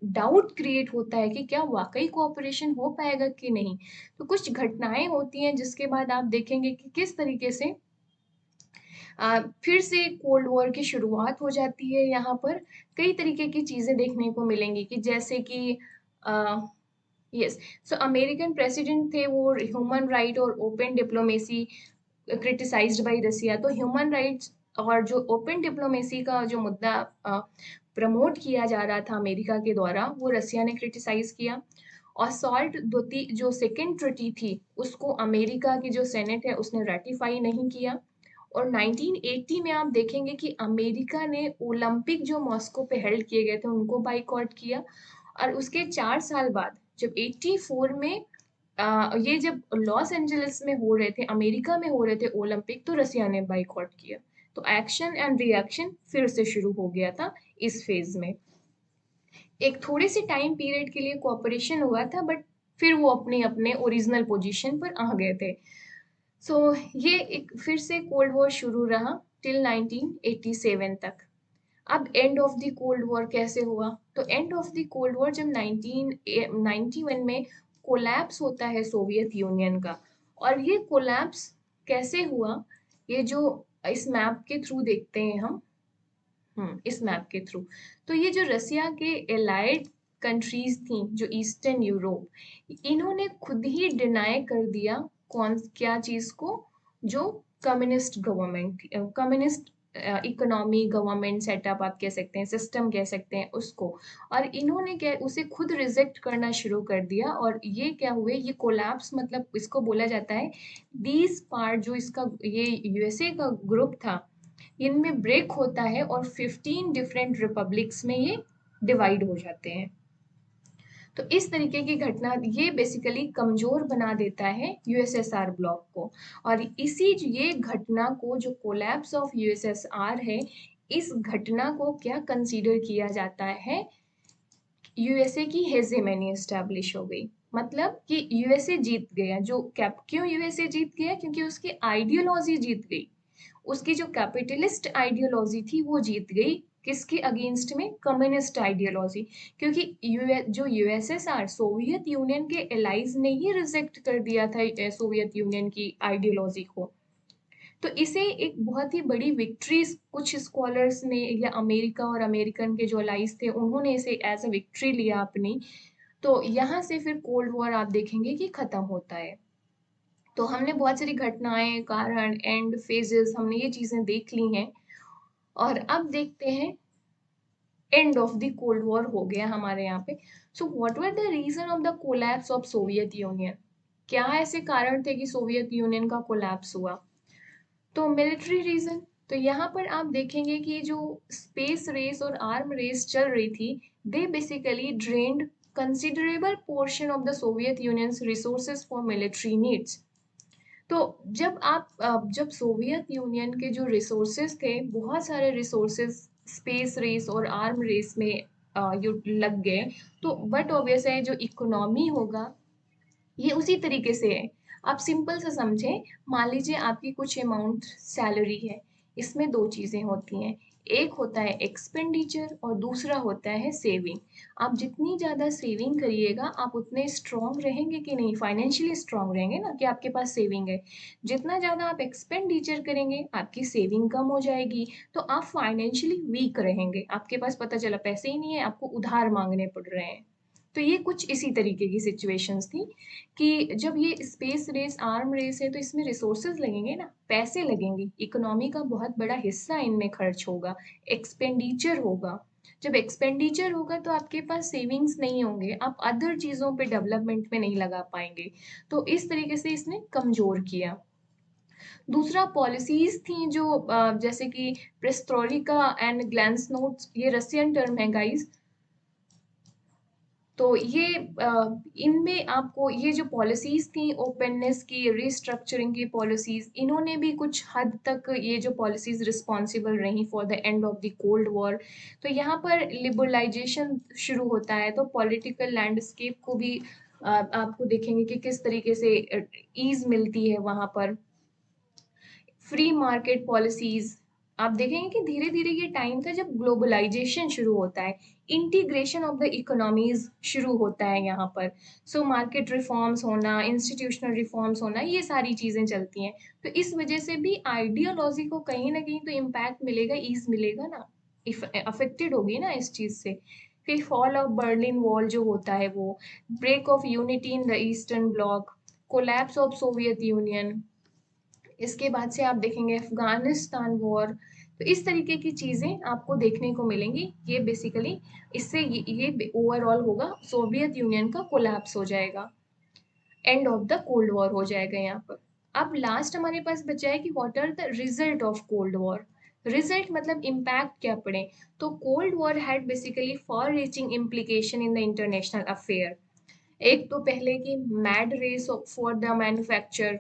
डाउट क्रिएट होता है कि क्या वाकई कोऑपरेशन हो पाएगा कि नहीं। तो कुछ घटनाएं होती हैं जिसके बाद आप देखेंगे कि किस तरीके से फिर से कोल्ड वॉर की शुरुआत हो जाती है। यहाँ पर कई तरीके की चीजें देखने को मिलेंगी कि जैसे कि यस, सो अमेरिकन प्रेसिडेंट थे वो ह्यूमन राइट और ओपन डिप्लोमेसी क्रिटिसाइज्ड बाय रसिया। तो ह्यूमन राइट्स और जो ओपन डिप्लोमेसी का जो मुद्दा प्रमोट किया जा रहा था अमेरिका के द्वारा, वो रसिया ने क्रिटिसाइज किया। और सॉल्ट द्वितीय जो सेकेंड ट्रीटी थी उसको अमेरिका की जो सेनेट है उसने रेटिफाई नहीं किया। और 1980 में आप देखेंगे कि अमेरिका ने ओलंपिक जो मॉस्को पे हेल्ड किए गए थे उनको बाइकॉट किया। और उसके 4 साल बाद जब 84 में ये जब लॉस एंजलिस में हो रहे थे, अमेरिका में हो रहे थे ओलंपिक, तो रसिया ने बाइकॉट किया। तो एक्शन एंड रिएक्शन फिर से शुरू हो गया था इस फेज में। एक थोड़े से टाइम पीरियड के लिए कोऑपरेशन हुआ था, बट फिर वो अपने अपने ओरिजिनल पोजीशन पर आ गए थे। सो ये एक फिर से कोल्ड वॉर शुरू रहा टिल 1987 तक। अब and of the cold war कैसे हुआ? तो and of the cold war जब 1991 में कोलैप्स होता है सोवियत यूनियन का। और ये कोलैप्स कैसे हुआ, ये जो इस मैप के थ्रू देखते हैं हम, इस मैप के थ्रू। तो ये जो रसिया के एलाइड कंट्रीज थी जो ईस्टर्न यूरोप, इन्होंने खुद ही डिनाई कर दिया कौन क्या चीज को, जो communist government, communist economy government setup आप कह सकते हैं, सिस्टम कह सकते हैं उसको। और इन्होंने क्या उसे खुद रिजेक्ट करना शुरू कर दिया। और ये क्या हुए, ये कोलैप्स मतलब इसको बोला जाता है दीज पार्ट, जो इसका ये यूएसए का ग्रुप था, इनमें ब्रेक होता है और 15 डिफरेंट रिपब्लिक्स में ये डिवाइड हो जाते हैं। तो इस तरीके की घटना ये बेसिकली कमजोर बना देता है यूएसएसआर ब्लॉक को। और इसी ये घटना को, जो कोलैप्स ऑफ यूएसएसआर है, इस घटना को क्या कंसीडर किया जाता है, यूएसए की हेजेमनी एस्टैब्लिश हो गई। मतलब कि यूएसए जीत गया। जो कैप क्यों यूएसए जीत गया? क्योंकि उसकी आइडियोलॉजी जीत गई। उसकी जो कैपिटलिस्ट आइडियोलॉजी थी वो जीत गई। किसके अगेंस्ट में? Communist ideology. क्योंकि जो यूएसएसआर सोवियत यूनियन के एलाइज ने ही रिजेक्ट कर दिया था सोवियत यूनियन की आइडियोलॉजी को। तो इसे एक बहुत ही बड़ी विक्ट्री कुछ स्कॉलर्स ने, या अमेरिका और अमेरिकन के जो अलाइज थे उन्होंने इसे एज अ विक्ट्री लिया अपनी। तो यहाँ से फिर कोल्ड वॉर आप देखेंगे कि खत्म होता है। तो हमने बहुत सारी घटनाएं, कारण, एंड फेजेस, हमने ये चीजें देख ली हैं। और अब देखते हैं end of the cold war हो गया हमारे यहाँ पे। So what were the reason of the collapse of Soviet Union? क्या ऐसे कारण थे कि सोवियत यूनियन का कोलैप्स हुआ? तो मिलिट्री रीजन। तो यहाँ पर आप देखेंगे कि जो स्पेस रेस और आर्म रेस चल रही थी, they basically drained considerable portion of the Soviet unions resources for military needs. तो जब सोवियत यूनियन के जो रिसोर्सेज थे, बहुत सारे रिसोर्सेज स्पेस रेस और आर्म रेस में लग गए। तो बट ऑब्वियस है जो इकोनॉमी होगा ये उसी तरीके से है। आप सिंपल से समझें, मान लीजिए आपकी कुछ अमाउंट सैलरी है, इसमें दो चीजें होती हैं, एक होता है एक्सपेंडिचर और दूसरा होता है सेविंग। आप जितनी ज्यादा सेविंग करिएगा आप उतने स्ट्रांग रहेंगे कि नहीं, फाइनेंशियली स्ट्रांग रहेंगे ना, कि आपके पास सेविंग है। जितना ज्यादा आप एक्सपेंडिचर करेंगे आपकी सेविंग कम हो जाएगी, तो आप फाइनेंशियली वीक रहेंगे, आपके पास पता चला पैसे ही नहीं है, आपको उधार मांगने पड़ रहे हैं। तो ये कुछ इसी तरीके की सिचुएशंस थी कि जब ये स्पेस रेस आर्म रेस है तो इसमें रिसोर्सेज लगेंगे ना, पैसे लगेंगे, इकोनॉमी का बहुत बड़ा हिस्सा इनमें खर्च होगा, एक्सपेंडिचर होगा। जब एक्सपेंडिचर होगा तो आपके पास सेविंग्स नहीं होंगे, आप अदर चीजों पे डेवलपमेंट में नहीं लगा पाएंगे। तो इस तरीके से इसने कमजोर किया। दूसरा पॉलिसीज थी जो जैसे कि प्रेस्ट्रोइका एंड ग्लैंसनोट, ये रशियन टर्म है गाइस। तो ये इनमें आपको ये जो पॉलिसीज थी ओपननेस की, रिस्ट्रक्चरिंग की पॉलिसीज, इन्होंने भी कुछ हद तक ये जो पॉलिसीज रिस्पॉन्सिबल रही for the end of the cold war. तो यहाँ पर लिबरलाइजेशन शुरू होता है, तो पॉलिटिकल लैंडस्केप को भी आपको देखेंगे कि किस तरीके से ईज मिलती है वहां पर। फ्री मार्केट पॉलिसीज, आप देखेंगे कि धीरे धीरे ये टाइम था जब ग्लोबलाइजेशन शुरू होता है, इंटीग्रेशन ऑफ द इकोनॉमीज शुरू होता है यहाँ पर। सो मार्केट रिफॉर्म्स होना, इंस्टीट्यूशनल रिफॉर्म्स होना, ये सारी चीजें चलती हैं। तो इस वजह से भी आइडियोलॉजी को कहीं ना कहीं तो इम्पैक्ट मिलेगा, ईज मिलेगा ना, अफेक्टेड होगी ना इस चीज से। फिर फॉल ऑफ बर्लिन वॉल जो होता है वो, break of unity in the Eastern Bloc, collapse of Soviet Union, इसके बाद से आप देखेंगे अफगानिस्तान वॉर। तो इस तरीके की चीजें आपको देखने को मिलेंगी। ये बेसिकली इससे ये ओवरऑल होगा, सोवियत यूनियन का कोलैप्स हो जाएगा, and of the cold war हो जाएगा यहाँ पर। अब लास्ट हमारे पास बचा है कि what are the result of cold war. Result मतलब इम्पैक्ट क्या पड़े। तो cold war had basically far reaching implication in the international affair. एक तो पहले की mad race for the manufacture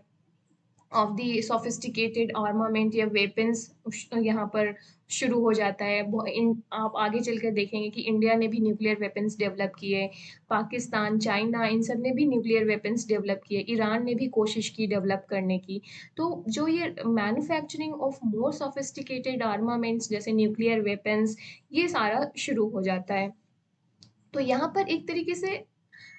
of the sophisticated armament या वेपन्स यहाँ पर शुरू हो जाता है। आप आगे चलकर देखेंगे कि इंडिया ने भी न्यूक्लियर वेपन्स डेवलप किए, पाकिस्तान, चाइना, इन सब ने भी न्यूक्लियर वेपन्स डेवलप किए, ईरान ने भी कोशिश की डेवलप करने की। तो जो ये manufacturing of more sophisticated armaments जैसे न्यूक्लियर वेपन्स, ये सारा शुरू हो जाता है। तो यहाँ पर एक तरीके से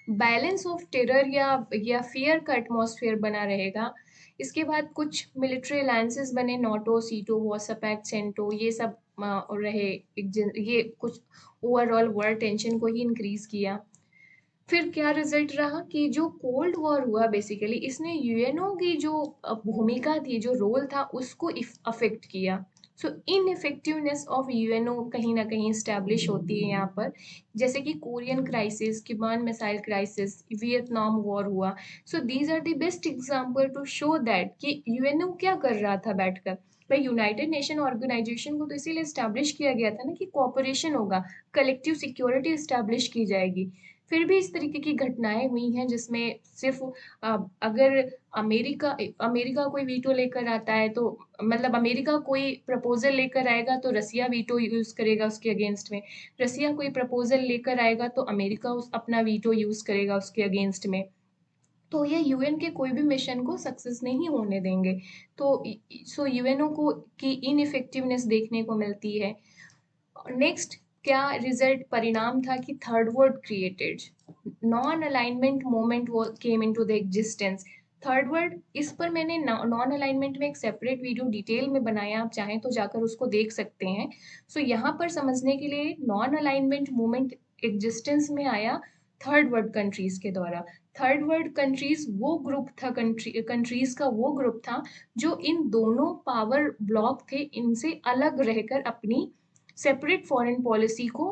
बैलेंस ऑफ टेरर या फियर का एटमॉस्फेयर बना रहेगा। इसके बाद कुछ मिलिट्री अलायंसेस बने, नाटो, सीटो, वॉरसपैक्ट, सेंटो, ये सब रहे। ये कुछ ओवरऑल वर्ल्ड टेंशन को ही इंक्रीज किया। फिर क्या रिजल्ट रहा कि जो कोल्ड वॉर हुआ बेसिकली इसने यूएनओ की जो भूमिका थी, जो रोल था, उसको अफेक्ट किया। सो इनइफेक्टिवनेस ऑफ यूएनओ कहीं ना कहीं स्टैब्लिश होती है यहाँ पर। जैसे कि Korean crisis, Cuban missile crisis, Vietnam war हुआ। So these are the best example to show that कि यूएनओ क्या कर रहा था बैठकर। भाई यूनाइटेड नेशन ऑर्गेनाइजेशन को तो इसीलिए स्टैब्लिश किया गया था ना कि कोऑपरेशन होगा, कलेक्टिव सिक्योरिटी स्टैब्लिश की जाएगी। फिर भी इस तरीके की घटनाएं हुई हैं जिसमें सिर्फ अगर अमेरिका अमेरिका कोई वीटो लेकर आता है तो, मतलब अमेरिका कोई प्रपोजल लेकर आएगा तो रसिया वीटो यूज करेगा उसके अगेंस्ट में, रसिया कोई प्रपोजल लेकर आएगा तो अमेरिका उस अपना वीटो यूज करेगा उसके अगेंस्ट में। तो ये यूएन के कोई भी मिशन को सक्सेस नहीं होने देंगे। तो सो यूएनओ को की इनइफेक्टिवनेस देखने को मिलती है। नेक्स्ट क्या रिजल्ट परिणाम था कि third world created, non alignment movement वो came into the existence. Third world, इस पर मैंने नॉन अलाइनमेंट में एक सेपरेट वीडियो डिटेल में बनाया, आप चाहें तो जाकर उसको देख सकते हैं। सो यहाँ पर समझने के लिए नॉन अलाइनमेंट मूवमेंट एग्जिस्टेंस में आया थर्ड वर्ल्ड कंट्रीज के द्वारा। थर्ड वर्ल्ड कंट्रीज वो ग्रुप था, कंट्रीज का वो ग्रुप था जो इन दोनों पावर ब्लॉक थे इनसे अलग रहकर अपनी सेपरेट फॉरेन पॉलिसी को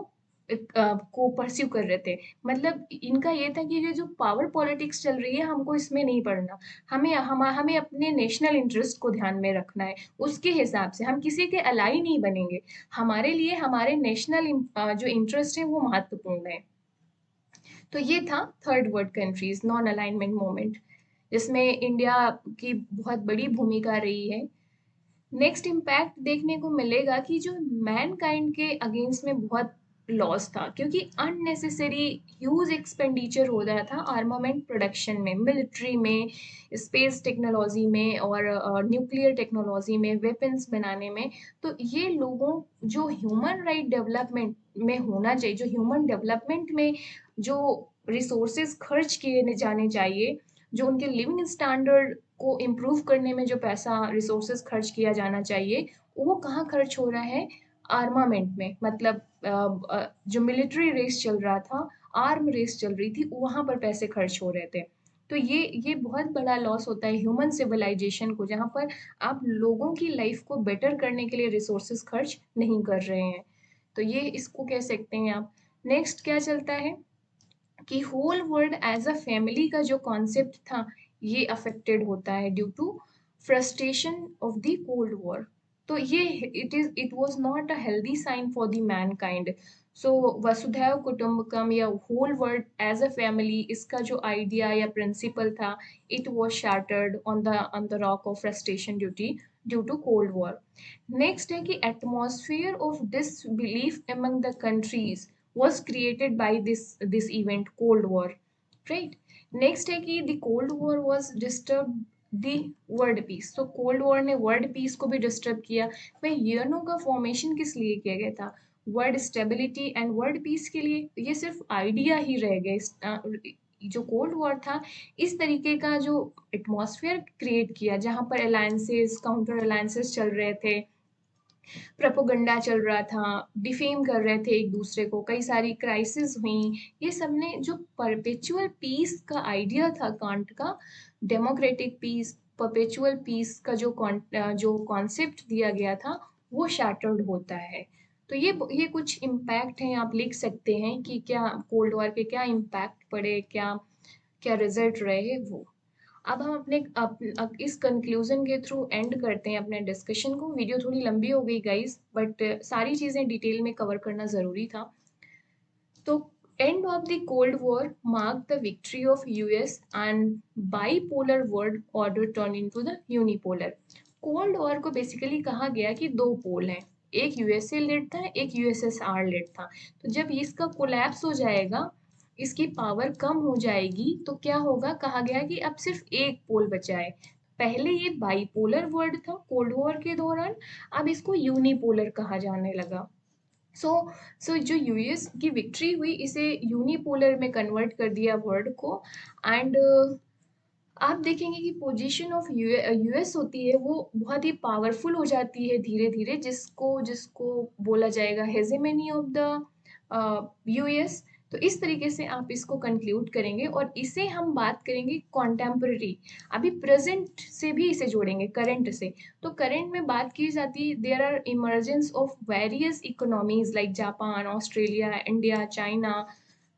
परस्यू कर रहे थे। मतलब इनका ये था कि ये जो पावर पॉलिटिक्स चल रही है हमको इसमें नहीं पड़ना, हमें अपने नेशनल इंटरेस्ट को ध्यान में रखना है। उसके हिसाब से हम किसी के अलाई नहीं बनेंगे, हमारे लिए हमारे नेशनल जो इंटरेस्ट है वो महत्वपूर्ण है। तो ये था third world countries non alignment movement, जिसमें इंडिया की बहुत बड़ी भूमिका रही है। नेक्स्ट इम्पैक्ट देखने को मिलेगा कि जो मैन काइंड के अगेंस्ट में बहुत लॉस था, क्योंकि अननेसेसरी ह्यूज एक्सपेंडिचर हो रहा था आर्मामेंट प्रोडक्शन में, मिलिट्री में, स्पेस टेक्नोलॉजी में और न्यूक्लियर टेक्नोलॉजी में, वेपन्स बनाने में। तो ये लोगों जो ह्यूमन राइट डेवलपमेंट में होना चाहिए, जो ह्यूमन डेवलपमेंट में जो रिसोर्सेज खर्च किए जाने चाहिए, जो उनके लिविंग स्टैंडर्ड को इम्प्रूव करने में जो पैसा रिसोर्सेज खर्च किया जाना चाहिए, वो कहाँ खर्च हो रहा है, आर्मामेंट में। मतलब जो मिलिट्री रेस चल रहा था, आर्म रेस चल रही थी, वहां पर पैसे खर्च हो रहे थे। तो ये बहुत बड़ा लॉस होता है ह्यूमन सिविलाइजेशन को, जहाँ पर आप लोगों की लाइफ को बेटर करने के लिए रिसोर्सेज खर्च नहीं कर रहे हैं। तो ये इसको कह सकते हैं आप। नेक्स्ट क्या चलता है कि whole world as a family का जो कॉन्सेप्ट था ये अफेक्टेड होता है due to frustration of the cold war. तो ये it was not a healthy sign for the mankind. So वसुधैव कुटुंबकम या whole world as a family, इसका जो आइडिया या प्रिंसिपल था, it was shattered on the rock of frustration due to cold war. Next है कि atmosphere of disbelief among the countries was created by this event, cold war, right? Next है कि the cold war was disturbed the world peace. तो cold war ने world peace को भी disturb किया। भाई यूएनओ का फॉर्मेशन किस लिए किया गया था? World stability and world peace के लिए। ये सिर्फ आइडिया ही रह गया। जो कोल्ड वॉर था, इस तरीके का जो एटमॉस्फेयर क्रिएट किया जहां पर अलायंसेस काउंटर अलायंसेस चल रहे थे, प्रोपोगंडा चल रहा था, डिफेम कर रहे थे एक दूसरे को, कई सारी क्राइसिस हुई। ये सब ने जो परपेचुअल पीस का आइडिया था कांट का, डेमोक्रेटिक पीस, परपेचुअल पीस का जो कॉन्सेप्ट दिया गया था, वो शैटर्ड होता है। तो ये कुछ इम्पैक्ट हैं, आप लिख सकते हैं कि क्या कोल्ड वॉर के क्या इम्पैक्ट पड़े, क्या क्या रिजल्ट रहे वो। अब हम इस कंक्लूजन के थ्रू एंड करते हैं अपने डिस्कशन को। वीडियो थोड़ी लंबी हो गई गाइस, बट सारी चीज़ें डिटेल में कवर करना ज़रूरी था। तो and of the cold war mark the victory of US and bipolar world order turn into the unipolar. Cold war को बेसिकली कहा गया कि दो पोल हैं, एक यूएसए लेड था, एक यूएसएसआर लेड था। तो जब इसका कोलैप्स हो जाएगा, इसकी पावर कम हो जाएगी, तो क्या होगा? कहा गया कि अब सिर्फ एक पोल बचा है। पहले ये बाईपोलर वर्ल्ड था कोल्ड वॉर के दौरान, अब इसको यूनिपोलर कहा जाने लगा। सो जो यूएस की विक्ट्री हुई, इसे यूनिपोलर में कन्वर्ट कर दिया वर्ड को। एंड आप देखेंगे कि पोजीशन ऑफ यूएस होती है वो बहुत ही पावरफुल हो जाती है धीरे धीरे, जिसको जिसको बोला जाएगा हेजेमनी ऑफ द यूएस। तो इस तरीके से आप इसको कंक्लूड करेंगे, और इसे हम बात करेंगे कॉन्टेम्पररी, अभी प्रेजेंट से भी इसे जोड़ेंगे करंट से। तो करंट में बात की जाती है, there are emergence of various economies like Japan, Australia, India, China,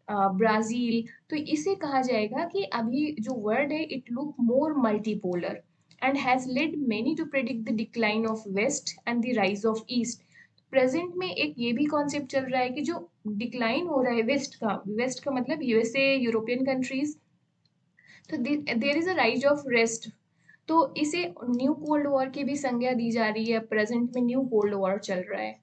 Brazil. तो इसे कहा जाएगा कि अभी जो वर्ल्ड है it look more multipolar and has led many to predict the decline of west and the rise of east. Present में एक ये भी कॉन्सेप्ट चल रहा है कि जो डिक्लाइन हो रहा है वेस्ट का मतलब यूएसए, यूरोपियन कंट्रीज, तो there is a rise of rest. तो इसे न्यू कोल्ड वॉर की भी संज्ञा दी जा रही है। प्रेजेंट में न्यू कोल्ड वॉर चल रहा है।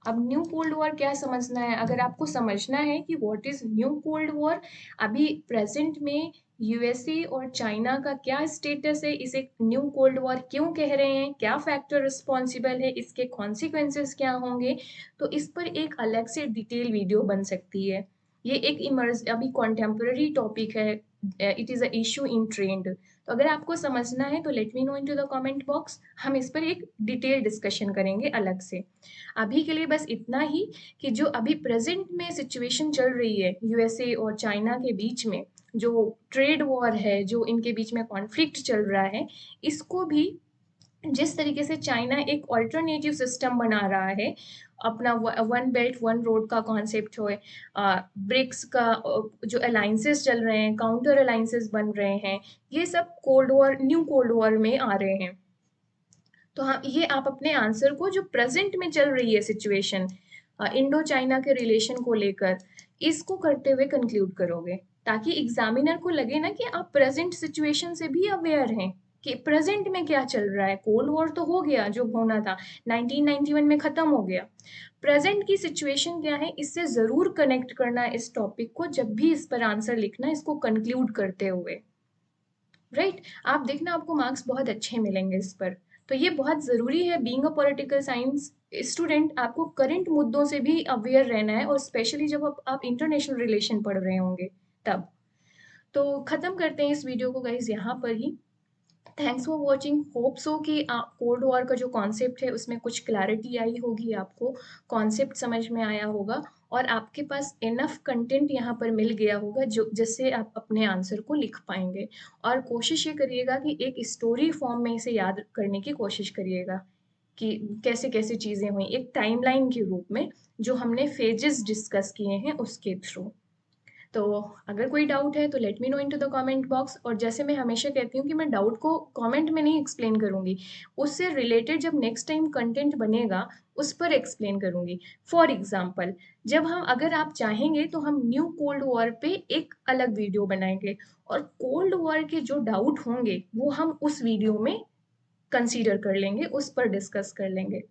अब न्यू कोल्ड वॉर क्या समझना है? अगर आपको समझना है कि what is new cold war, अभी प्रेजेंट में यूएसए और चाइना का क्या स्टेटस है, इसे न्यू कोल्ड वॉर क्यों कह रहे हैं, क्या फैक्टर रिस्पॉन्सिबल है, इसके कॉन्सिक्वेंसेस क्या होंगे, तो इस पर एक अलग से डिटेल वीडियो बन सकती है। ये एक इमर्ज अभी कॉन्टेम्पररी टॉपिक है, it is a issue in trend. तो अगर आपको समझना है तो let me know into the comment box, हम इस पर एक डिटेल डिस्कशन करेंगे अलग से। अभी के लिए बस इतना ही कि जो अभी प्रेजेंट में सिचुएशन चल रही है यूएसए और चाइना के बीच में, जो ट्रेड वॉर है, जो इनके बीच में कॉन्फ्लिक्ट चल रहा है, इसको भी जिस तरीके से चाइना एक ऑल्टरनेटिव सिस्टम बना रहा है, अपना वन बेल्ट वन रोड का कॉन्सेप्ट हो, ब्रिक्स का जो अलाइंसेस चल रहे हैं, काउंटर अलाइंसेस बन रहे हैं, ये सब cold war, new cold war में आ रहे हैं। तो हाँ, ये आप अपने आंसर को जो प्रेजेंट में चल रही है सिचुएशन इंडो चाइना के रिलेशन को लेकर, इसको करते हुए कंक्लूड करोगे, ताकि एग्जामिनर को लगे ना कि आप प्रेजेंट सिचुएशन से भी अवेयर हैं कि प्रेजेंट में क्या चल रहा है। कोल्ड वॉर तो हो गया, जो होना था 1991 में खत्म हो गया। प्रेजेंट की सिचुएशन क्या है, इससे जरूर कनेक्ट करना इस टॉपिक को, जब भी इस पर आंसर लिखना, इसको कंक्लूड करते हुए। राइट, आप देखना आपको मार्क्स बहुत अच्छे मिलेंगे इस पर। तो ये बहुत ज़रूरी है, being a political science student आपको करंट मुद्दों से भी अवेयर रहना है, और स्पेशली जब आप इंटरनेशनल रिलेशन पढ़ रहे होंगे तब। तो ख़त्म करते हैं इस वीडियो को गाइज यहाँ पर ही। Thanks for watching. Hope so कि आप कोल्ड वॉर का जो कॉन्सेप्ट है उसमें कुछ क्लैरिटी आई होगी, आपको कॉन्सेप्ट समझ में आया होगा, और आपके पास इनफ कंटेंट यहाँ पर मिल गया होगा जो जिससे आप अपने आंसर को लिख पाएंगे। और कोशिश ये करिएगा कि एक स्टोरी फॉर्म में इसे याद करने की कोशिश करिएगा कि कैसे कैसे चीज़ें हुई, एक टाइमलाइन के रूप में, जो हमने फेजेस डिस्कस किए हैं उसके थ्रू। तो अगर कोई डाउट है तो let me know into the comment box. और जैसे मैं हमेशा कहती हूँ कि मैं डाउट को कमेंट में नहीं एक्सप्लेन करूँगी, उससे रिलेटेड जब नेक्स्ट टाइम कंटेंट बनेगा उस पर एक्सप्लेन करूँगी। फॉर एग्जाम्पल, जब हम अगर आप चाहेंगे तो हम न्यू कोल्ड वॉर पे एक अलग वीडियो बनाएंगे, और कोल्ड वॉर के जो डाउट होंगे वो हम उस वीडियो में कंसीडर कर लेंगे, उस पर डिस्कस कर लेंगे।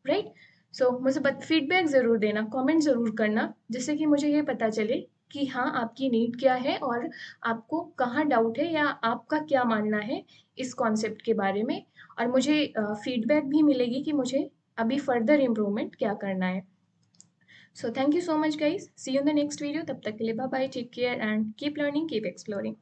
राइट, सो मुझे फीडबैक ज़रूर देना, कमेंट ज़रूर करना, जिससे कि मुझे ये पता चले कि हाँ आपकी नीड क्या है और आपको कहाँ डाउट है या आपका क्या मानना है इस कॉन्सेप्ट के बारे में, और मुझे फीडबैक भी मिलेगी कि मुझे अभी फर्दर इम्प्रूवमेंट क्या करना है। So thank you so much guys, see you in the next video, तब तक के लिए bye bye, take care and keep learning, keep exploring.